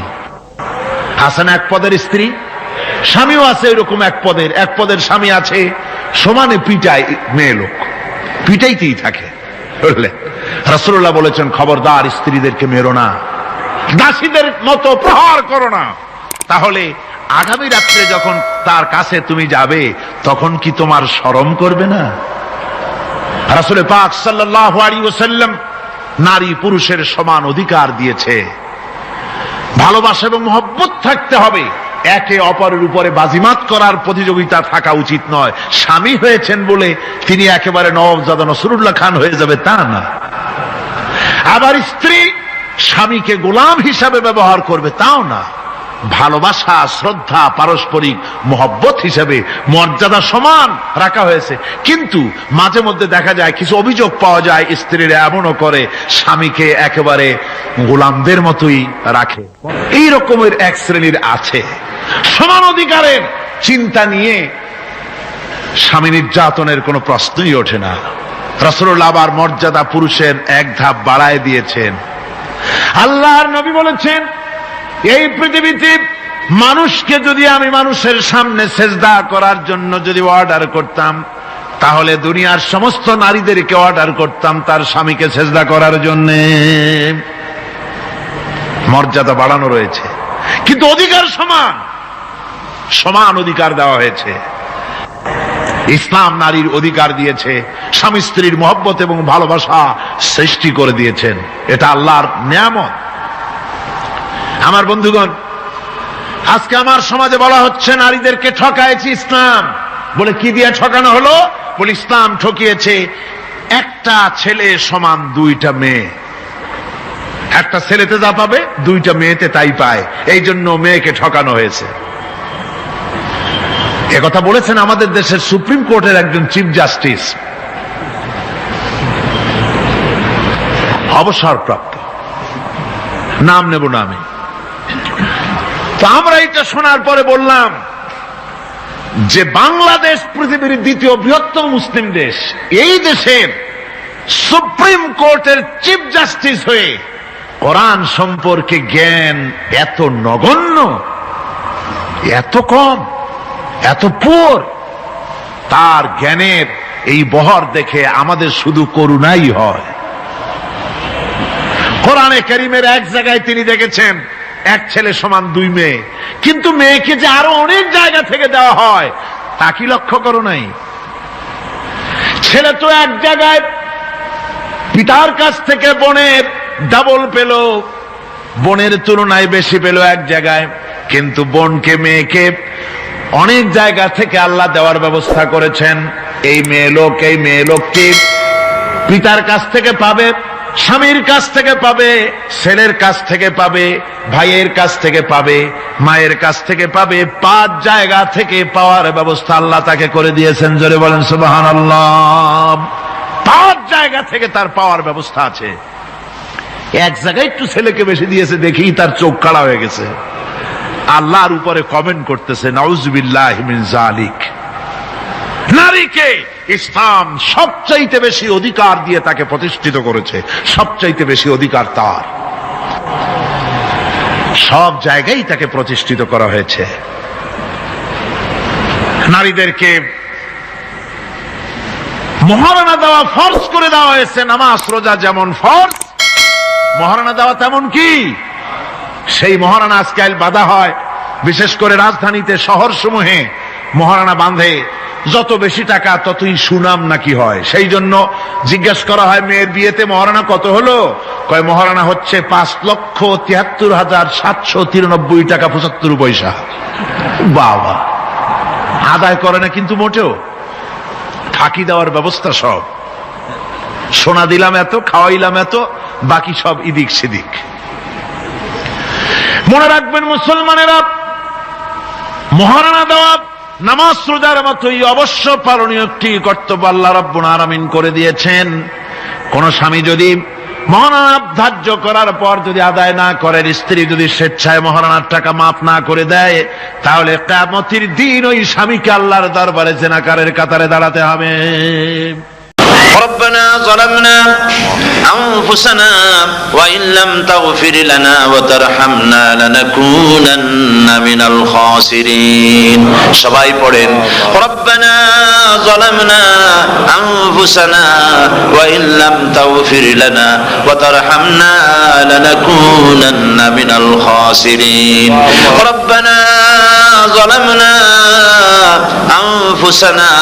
আছেন এক পদের স্ত্রী, স্বামীও আছে এরকম এক পদের স্বামী আছে, সমানে পিটায় মেয়ে লোক, পিটাইতেই থাকে। বুঝলেন, রাসূলুল্লাহ বলেছেন, খবরদার স্ত্রীদেরকে মেরো না, দাসীদের মতো প্রহার করো না। তাহলে আগামী রাত্রে যখন তার কাছে তুমি যাবে, তখন কি তোমার শরম করবে না? রাসূল পাক সাল্লাল্লাহু আলাইহি ওয়াসাল্লাম নারী পুরুষের সমান অধিকার দিয়েছে। ভালোবাসা এবং মহব্বত থাকতে হবে, একে অপরের উপরে বাজিমাত করার প্রতিযোগিতা থাকা উচিত নয়। স্বামী হয়েছেন বলে তিনি একেবারে নওয়াবজাদা নসরুল্লাহ খান হয়ে যাবে তা না। আবার স্ত্রী স্বামীকে গোলাম হিসাবে ব্যবহার করবে তাও না। ভালোবাসা, শ্রদ্ধা, পারস্পরিক মহব্বত হিসাবে মর্যাদা সমান রাখা হয়েছে। কিন্তু মাঝে মধ্যে দেখা যায়, কিছু অভিযোগ পাওয়া যায়, স্ত্রীরা এমনও করে স্বামীকে একেবারে গোলামদের মতোই রাখে। এই রকমের এক শ্রেণীর আছে। সমান অধিকারের চিন্তা নিয়ে স্বামী নির্যাতনের কোনো প্রশ্নই ওঠে না। রাসূলুল্লাহ আবার মর্যাদা পুরুষের এক ধাপ বাড়ায় দিয়েছেন। আল্লাহর নবী বলেছেন, এই পৃথিবীতে মানুষকে যদি আমি মানুষের সামনে সেজদা করার জন্য যদি অর্ডার করতাম, তাহলে দুনিয়ার সমস্ত নারীদেরকে অর্ডার করতাম তার স্বামীকে সেজদা করার জন্য। মর্যাদা বাড়ানো রয়েছে, কিন্তু অধিকার সমান, সমান অধিকার দেওয়া হয়েছে। ইসলাম নারীর অধিকার দিয়েছে, স্বামী স্ত্রীর মহব্বত এবং ভালোবাসা সৃষ্টি করে দিয়েছেন। এটা আল্লাহর নিয়ামত। আমার বন্ধুগণ, আজকে আমার সমাজে বলা হচ্ছে নারীদেরকে ঠকাইছে ইসলাম। বলে কি দিয়ে ঠকানো হলো? বলে ইসলাম ঠকিয়েছে একটা ছেলে সমান দুইটা মেয়ে। একটা ছেলেতে যা পাবে দুইটা মেয়েতে তাই পায়, এই জন্য মেয়েকে ঠকানো হয়েছে। একথা বলেছেন আমাদের দেশের সুপ্রিম কোর্টের একজন চিফ জাস্টিস, অবসরপ্রাপ্ত, নাম নেব না আমি। তো আমরা এটা শোনার পরে বললাম যে বাংলাদেশ পৃথিবীর দ্বিতীয় বৃহত্তম মুসলিম দেশ, এই দেশের সুপ্রিম কোর্টের চিফ জাস্টিস হয়ে কোরআন সম্পর্কে জ্ঞান এত নগণ্য, এত কম, এত পুর। তার জ্ঞানের এই বহর দেখে আমাদের শুধু করুণাই হয়। কোরআনে কারীমের এক জায়গায় তিনি দেখেছেন এক ছেলে সমান দুই মেয়ে, কিন্তু মেয়েকে যে আরো অনেক জায়গা থেকে দেওয়া হয় তা কি লক্ষ্য করো নাই? ছেলে তো এক জায়গায় পিতার কাছ থেকে বোনের ডাবল পেল, বোনের তুলনায় বেশি পেল এক জায়গায়, কিন্তু বোনকে মেয়েকে অনেক জায়গা থেকে আল্লাহ দেওয়ার ব্যবস্থা করেছেন। এই মেয়ে লোককে পিতার কাছ থেকে পাবে, স্বামীর কাছ থেকে পাবে, ছেলের কাছ থেকে পাবে, ভাইয়ের কাছ থেকে পাবে, মায়ের কাছ থেকে পাবে। 5 জায়গা থেকে পাওয়ার ব্যবস্থা আল্লাহ তাকে করে দিয়েছেন। জোরে বলেন সুবহানাল্লাহ। 5 জায়গা থেকে তার পাওয়ার ব্যবস্থা আছে। এক জায়গায় একটু ছেলেকে বেশি দিয়েছে, দেখি তার চোখ কাড়া হয়ে গেছে। আল্লাহর উপরে কমেন্ট করতেছে, নাউযুবিল্লাহি মিন যালিক। নারীকে ইসলাম সবচাইতে বেশি অধিকার দিয়ে তাকে প্রতিষ্ঠিত করেছে, সবচাইতে বেশি অধিকার তার। সব জায়গায় তাকে প্রতিষ্ঠিত করা হয়েছে। নারীদেরকে মহারণা দেওয়া ফরজ করে দেওয়া হয়েছে। নামাজ রোজা যেমন ফরজ, মহারণা দেওয়া তেমন কি। সেই মহারণা আজকাল বাঁধা হয়, বিশেষ করে রাজধানীতে শহর সমূহে মহারণা বাঁধে। যত বেশি টাকা ততই সুনাম নাকি হয়। সেই জন্য জিজ্ঞেস করা হয়, মেয়ের বিয়েতে মহারণা কত হলো? কয় মহারণা হচ্ছে 5,73,793 টাকা 75 পয়সা। বাবা, আদায় করে না কিন্তু মোটেও, ফাঁকি দেওয়ার ব্যবস্থা সব। সোনা দিলাম এত, খাওয়াইলাম এত, বাকি সব ইদিক সেদিক। মনে রাখবেন মুসলমানেরা, মহারণা দেওয়া নামাজ রোজার মতোই অবশ্য পালনীয় একটি কর্তব্য আল্লাহ রাব্বুল আলামিন করে দিয়েছেন। কোন স্বামী যদি মহারণা ধার্য করার পর যদি আদায় না করেন, স্ত্রী যদি স্বেচ্ছায় মহারণার টাকা মাফ না করে দেয়, তাহলে কিয়ামতের দিন ওই স্বামীকে আল্লাহর দরবারে জিনাকারের কাতারে দাঁড়াতে হবে। ربنا ظلمنا أنفسنا وإن لم تغفر لنا وترحمنا لنكونن من الخاسرين সবাই পড়েন ربنا ظلمنا أنفسنا وإن لم تغفر لنا وترحمنا لنكونن من الخاسرين ربنا ظلمنا أنفسنا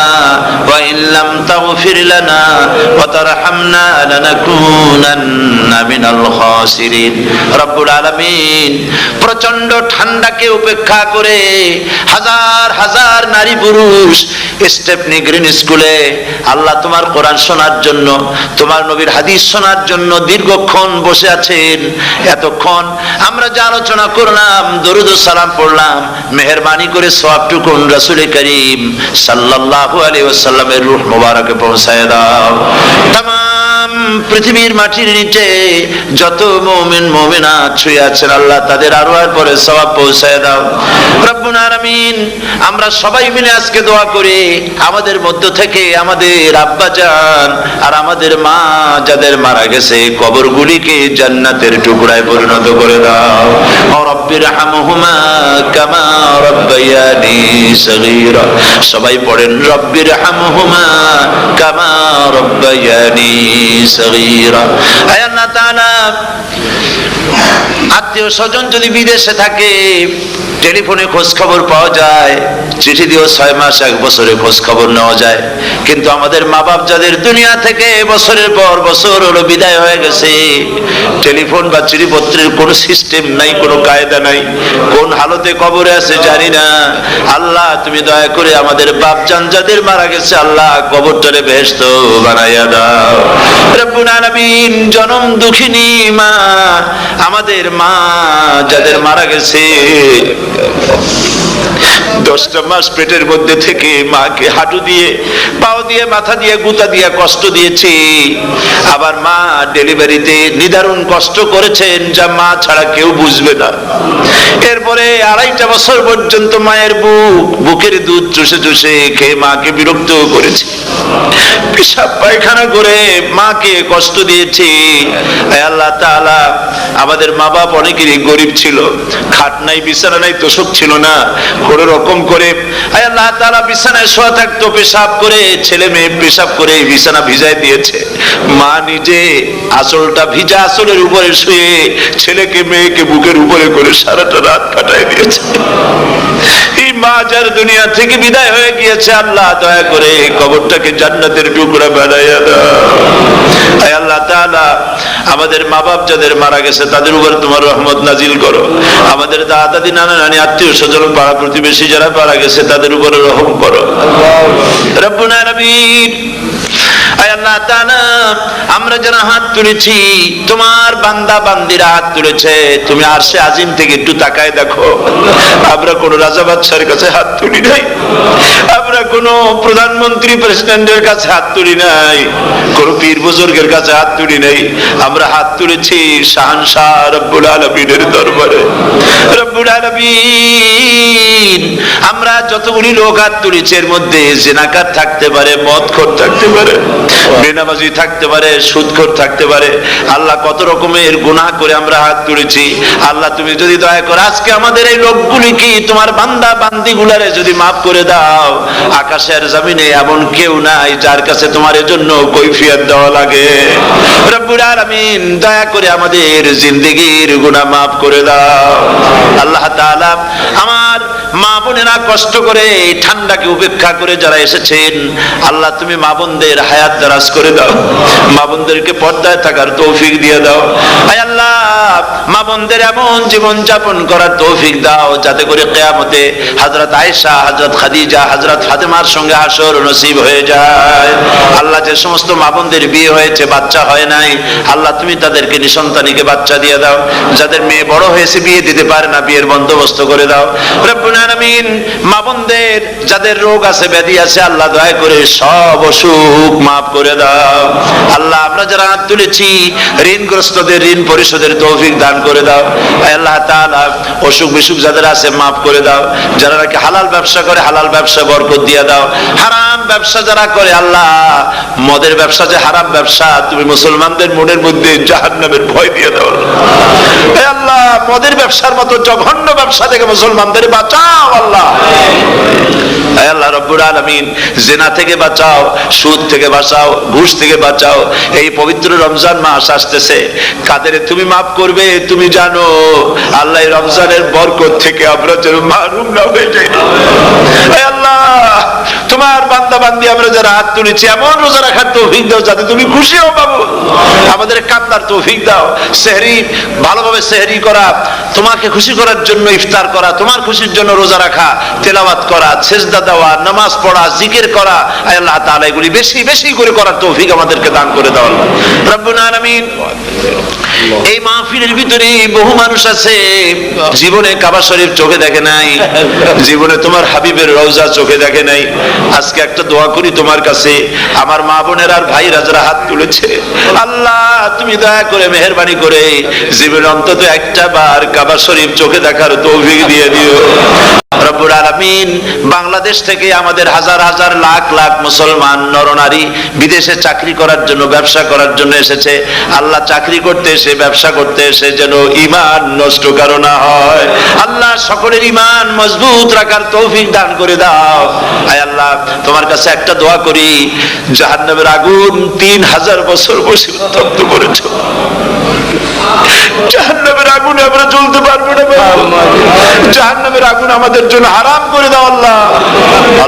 وإن لم تغفر لنا وترحمنا لنكونن من الخاسرين রব্বুল আলামিন প্রচন্ড ঠান্ডাকে উপেক্ষা করে হাজার হাজার নারী পুরুষ স্টেপনি গ্রিন স্কুলে আল্লাহ তোমার কোরআন শোনার জন্য, তোমার নবীর হাদিস শোনার জন্য দীর্ঘক্ষণ বসে আছেন। এতক্ষণ আমরা যে আলোচনা করলাম, দরুদ ও সালাম পড়লাম, মেহেরবানি করে সওয়াবটুকু রাসূল করিম সাল্লাল্লাহু আলাইহি ওয়াসাল্লামের রূহ মুবারকে পৌঁছায় দাও। তামাম পৃথিবীর মাটির নিচে যত মুমিন মুমিনাত শুয়ে আছেন, আল্লাহ তাদের আরওয়ার পরে সওয়াব পৌঁছায় দাও। রব্বুল আলামিন, আমরা সবাই মিলে আজকে দোয়া করি, আমাদের মধ্য থেকে আমাদের আব্বা জান আর আমাদের মা যাদের মারা গেছে, কবরগুলিকে জান্নাতের টুকরায় পরিণত করে দাও। রব্বির হামহুমা কামা রব্বায়ানি সগীরা। সবাই পড়েন রব্বির হামহুমা কামা রব্বায়ানি সগীরা। আয় আল্লাহ তাআলা, আত্মীয় স্বজন যদি বিদেশে থাকে, টেলিফোনে খোঁজ খবর পাওয়া যায়, চিঠি দিয়েও 6 মাস 1 বছরে খোঁজ খবর নেওয়া যায়, কিন্তু আমাদের মা বাপ যাদের দুনিয়া থেকে বছরের পর বছর হলো বিদায় হয়ে গেছে, টেলিফোন বা চিঠিপত্রের কোনো সিস্টেম নাই, কোনো কায়দা নাই, কোন হালতে কবরে আছে জানি না। আল্লাহ তুমি দয়া করে আমাদের বাপ জান যাদের মারা গেছে, আল্লাহ কবরটারে বেহেশত বানাইয়া দাও। রব্বুল আলামিন, জনম দুঃখিনী মা, আমাদের মা যাদের মারা গেছে, 10টা মাস পেটের মধ্যে থেকে মাকে হাঁটু দিয়ে, পাও দিয়ে, মাথা দিয়ে, গুতা দিয়ে কষ্ট দিয়েছি। আবার মা ডেলিভারিতে নিদারুণ কষ্ট করেছেন, যা মা ছাড়া কেউ বুঝবে না। এরপরে 2.5 বছর পর্যন্ত মায়ের বুকের দুধ চুষে চুষে খেয়ে মাকে বিরক্ত করেছি, পেশাব পায়খানা করে মাকে কষ্ট দিয়েছি। আল্লাহ তাআলা, আমাদের মা বাপ অনেকেরই গরিব ছিল, খাট নাই, বিছানা নাই, তোষক ছিল না, কোন রকম করে আল্লাহ তাআলা বিছানায় শোয়া থাকতো, পেশাব করে, ছেলে মেয়ে পেশাব করে বিছানা ভিজায় দিয়েছে। মা নিজে আঁচলটা ভিজা আঁচলের উপরে শুয়ে ছেলেকে মেয়েকে বুকের উপরে করে সারাটা রাত কাটায় দিয়েছে। এই মা যার দুনিয়া থেকে বিদায় হয়ে গিয়েছে, আল্লাহ দয়া করে কবরটাকে জান্নাতের টুকরা বানাইয়া দাও। আল্লাহ তাআলা, আমাদের মা বাপ যাদের মারা গেছে তাদের উপর তোমার রহমত নাজিল করো। আমাদের দাদা দাদি, নানা নানি, আত্মীয় স্বজন, পাড়া প্রতিবেশী যারা মারা গেছে তাদের উপরে রহম করো। রব্বুল আলামিন, আয় আল্লাহ তাআলা, আমরা যারা হাত তুলেছি, তোমার বান্দা বান্দিরা হাত তুলেছে, তুমি আরশে আজিম থেকে একটু তাকায় দেখো। আমরা কোন রাজা বাদশার কাছে হাত তুলি নাই, আমরা কোন প্রধানমন্ত্রী প্রেসিডেন্টের কাছে হাত তুলি নাই, কোন পীর বুজুর্গের কাছে হাত তুলি নাই, আমরা হাত তুলেছি শাহানশাহ রব্বুল আলামিনের দরবারে। রব্বুল আলামিন, আমরা যতগুলি লোক হাত তুলেছি, এর মধ্যে জিনাকার থাকতে পারে, মদখোর থাকতে পারে, বেনামাজি থাকতে পারে, সুদখোর থাকতে পারে। আল্লাহ কত রকমের গুনাহ করে আমরা হাত তুলেছি। আল্লাহ তুমি যদি দয়া করো আজকে আমাদের এই লোকগুলি কি তোমার বান্দা বান্দি গুলারে যদি মাফ করে দাও, আকাশের জমিনে এমন কেউ নাই যার কাছে তোমার জন্য কৈফিয়ত দেওয়া লাগে। রব্বুল আলামিন দয়া করে আমাদের জিন্দেগির গুনাহ মাফ করে দাও। আল্লাহ তাআলা আমার মা বোনেরা কষ্ট করে এই ঠান্ডাকে উপেক্ষা করে যারা এসেছেন, আল্লাহ তুমি মা বোনদের হায়াত দারাজ করে দাও, মা বোনদেরকে পর্দায় থাকার তৌফিক দিয়ে দাও। আয় আল্লাহ মা বোনদের এমন জীবন যাপন করার তৌফিক দাও যাতে করে কিয়ামতে হযরত আয়েশা, হযরত খাদিজা, হযরত ফাতেমার সঙ্গে হাসর নসিব হয়ে যায়। আল্লাহ যে সমস্ত মা বোনদের বিয়ে হয়েছে বাচ্চা হয় নাই, আল্লাহ তুমি তাদেরকে নিঃসন্তানীকে বাচ্চা দিয়ে দাও। যাদের মেয়ে বড় হয়েছে বিয়ে দিতে পারে না, বিয়ের বন্দোবস্ত করে দাও। রব্বুল আলামিন মা বোনদের যাদের রোগ আছে ব্যাধি আছে, আল্লাহ দয়া করে সব অসুখ মাফ করে দাও। আল্লাহ আমরা যারা হাত তুলেছি ঋণগ্রস্তদের ঋণ পরিশোধের তৌফিক দান করে দাও। আল্লাহ তাআলা অসুখ বিসুখ যাদের আছে মাফ করে দাও। যারা নাকি হালাল ব্যবসা করে হালাল ব্যবসা বরকত দিয়ে দাও। হারাম ব্যবসা যারা করে আল্লাহ মদের ব্যবসা যে হারাম ব্যবসা, তুমি মুসলমানদের মনের মধ্যে জাহান্নামের ভয় দিয়ে দাও। আল্লাহ মদের ব্যবসার মতো জঘন্য ব্যবসা থেকে মুসলমানদের বাঁচাও আল্লাহ। আল্লাহ রব্বুল আলামিন জিনা থেকে বাঁচাও, সুদ থেকে বাঁচাও, ঘুষ থেকে বাঁচাও। এই পবিত্র রমজান মাস আসতেছে, কাদের তুমি মাফ করবে তুমি জানো। আল্লাহ রমজানের বরকত থেকে আমরা যেন মাহরুম না হয়ে যাই। আল্লাহ তোমার বান্দা বান্দি আমরা যারা হাত তুলেছি এমন রোজা রাখার তৌফিক দাও যাতে তুমি খুশি হও বাবু। আমাদের কান্নার তৌফিক দাও। সেহরি ভালোভাবে সেহরি করা, তোমাকে খুশি করার জন্য ইফতার করা, তোমার খুশির জন্য রোজা রাখা, তেলাওয়াত করা, সেজদা দেওয়া, নামাজ পড়া, জিকির করা, আল্লাহ তাআলা এগুলি বেশি বেশি করে করার তৌফিক আমাদেরকে দান করে দাও রব্বুল আলামিন। এই মাহফিলের ভিতরে বহু মানুষ আছে জীবনে কাবা শরীফ চোখে দেখে নাই, জীবনে তোমার হাবিবের রওজা চোখে দেখে নাই। আজকে একটা দোয়া করি তোমার কাছে, আমার মা বোনের আর ভাইরা যারা হাত তুলেছে, আল্লাহ তুমি দয়া করে মেহেরবানি করে জীবনে অন্তত একটা বার কাবা শরীফ চোখে দেখার তৌফিক দিয়ে দিও রব্বুল আলামিন। বাংলাদেশ থেকে আমাদের হাজার হাজার লাখ লাখ মুসলমান নরনারী বিদেশে চাকরি করার জন্য ব্যবসা করার জন্য এসেছে। আল্লাহ চাকরি করতে এসে ব্যবসা করতে এসে যেন ঈমান নষ্ট কারো না হয়। আল্লাহ সকলের ঈমান মজবুত রাখার তৌফিক দান করে দাও। আয় আল্লাহ তোমার কাছে একটা দোয়া করি, জাহান্নামের আগুন 3000 বছর বসে উত্তপ্ত করেছো, জাহান্নামের আগুনে আমরা জ্বলতে পারবো না। জাহান্নামের আগুন আমাদের জন্য হারাম করে দাও আল্লাহ।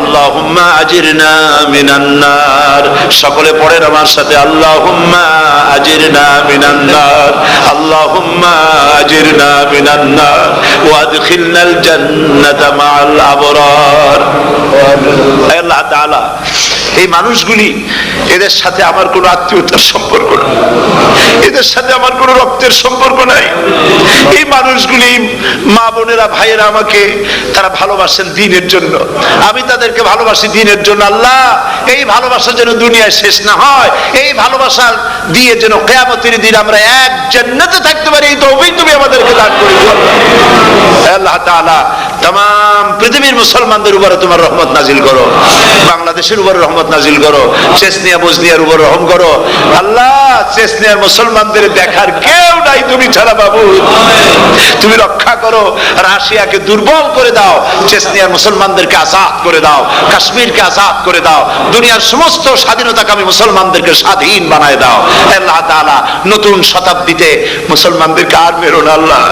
আল্লাহুম্মা আজিরনা মিনান নার। সকলে পড়েন আমার সাথে, আল্লাহুম্মা আজিরনা মিনান নার, আল্লাহুম্মা আজিরনা মিনান নার ওয়া আদখিলনাল জান্নাতা মাআল আবরার। আল্লাহ তাআলা এই মানুষগুলি, এদের সাথে আমার কোনো আত্মীয়তার সম্পর্ক নেই, এদের সাথে আমার কোনো রক্তের সম্পর্ক নাই। এই মানুষগুলি মা বোনেরা ভাইয়েরা আমাকে তারা ভালোবাসেন দ্বীনের জন্য, আমি তাদেরকে ভালোবাসি দ্বীনের জন্য। আল্লাহ এই ভালোবাসা যেন দুনিয়ায় শেষ না হয়, এই ভালোবাসা দিয়ে যেন কিয়ামতের দিন আমরা এক জান্নাতে থাকতে পারি, এই তৌফিক তুমি আমাদেরকে দান করে দিও আল্লাহ তাআলা। तमाम পৃথিবীর মুসলমানদের উপরে তোমার রহমত নাজিল করো, বাংলাদেশের উপরে রহমত নাজিল করো, চেচনিয়া বুজনিয়ার উপর রহম করো আল্লাহ। চেচনিয়ার মুসলমানদের দেখার কেউ নাই তুমি ছাড়া বাবু, তুমি রক্ষা করো। রাশিয়াকে দুর্বল করে দাও, চেচনিয়ার মুসলমানদেরকে আজাদ করে দাও, কাশ্মীরকে আজাদ করে দাও, দুনিয়ার সমস্ত স্বাধীনতাকামী মুসলমানদেরকে স্বাধীন বানায় দাও আল্লাহ তাআলা। নতুন শতাব্দীতে মুসলমানদেরকে আর মেরো না আল্লাহ।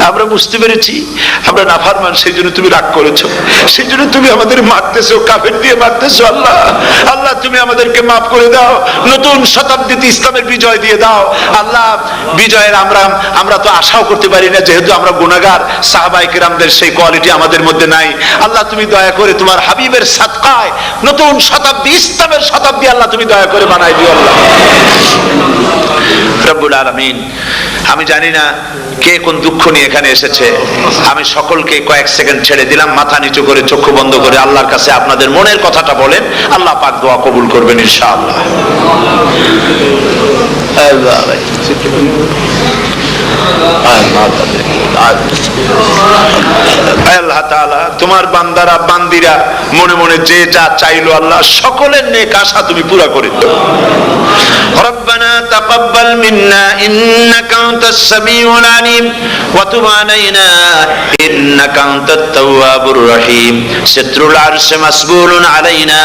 আমরা বুঝতে পেরেছি আমরা নাফরমান, সেই জন্য তুমি রাগ করেছো, সেই জন্য তুমি আমাদের মারতেছো, কাফের দিয়ে মারতেছো আল্লাহ। আল্লাহ তুমি আমাদেরকে মাফ করে দাও, নতুন শতাব্দীতে ইসলামের বিজয় দিয়ে দাও আল্লাহ। বিজয়ের আমরা তো আশাও করতে পারি না, যেহেতু আমরা গুনাহগার। সাহাবায়ে কেরামদের সেই কোয়ালিটি আমাদের মধ্যে নাই আল্লাহ। তুমি দয়া করে তোমার হাবিবের সাদকায় নতুন শতাব্দী, ইসলামের শতাব্দী আল্লাহ তুমি দয়া করে বানাই দিও আল্লাহ রব্বুল আলামিন। আমি জানি না কে কোন দুঃখ নিয়ে এখানে এসেছে, আমি সকলকে কয়েক সেকেন্ড ছেড়ে দিলাম, মাথা নিচু করে চক্ষু বন্ধ করে আল্লাহর কাছে আপনাদের মনের কথাটা বলেন, আল্লাহ পাক দোয়া কবুল করবেন ইনশাআল্লাহ। আল্লাহ তাআলা তোমার বান্দারা বান্দিরা মনে মনে যে যা চাইলো আল্লাহ সকলের নেক আশা তুমি পুরা করে দাও। রব্বানা তাকাব্বাল মিন্না ইন্নাকা আনতাস সামিউল আলিম ওয়া তুব আলাইনা ইন্নাকা আনতাত তাওয়াবুর রহিম। সিত্রুল আরশি মাসবুলুন আলাইনা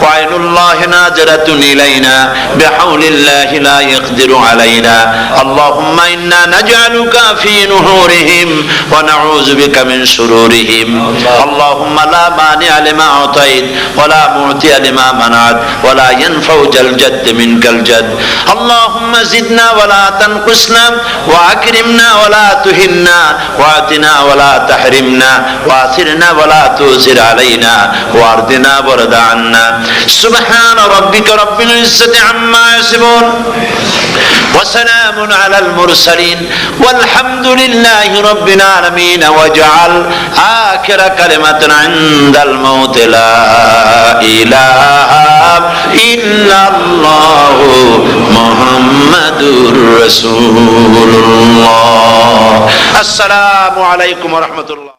ওয়া আইনুল্লাহি নাজিরাতুন ইলাইনা বিহাউলিল্লাহি লা ইয়াকদিরু আলাইনা। আল্লাহুম্মা ইন্না নাজআলুকা ফি নুহুরিহিম ওয়া নাউযু বিকা মিন শুরুরিহিম। আল্লাহুম্মা লা মানি'a লিমা আতাইত ওয়া লা মু'তিয়া লিমা মানা'ত ওয়া লা ইয়ানফা'ু জাল জাদ মিনকাল জাদ। আল্লাহুম্মা জিদনা ওয়া লা তানকুসনা ওয়া আকরিমনা ওয়া লা তুহিন্না ওয়া আতিনা ওয়া লা তাহরিমনা ওয়া আসিরনা ওয়া লা তুসির আলাইনা ওয়া আরদিনা ওয়ারদা আন্না। সুবহানা রাব্বিকা রাব্বিল ইজ্জাতি আম্মা ইয়াসিফুন ওয়া সালামুন আলাল মুরসালিন ওয়ালহামদুলিল্লাহি রাব্বিল আলামিন। ওয়াজআল আখিরা কালিমাতুন ইনদাল মাউত লা ইলাহা ইল্লাল্লাহু মুহাম্মাদুর রাসূলুল্লাহ। আসসালামু আলাইকুম ওয়া রাহমাতুল্লাহ।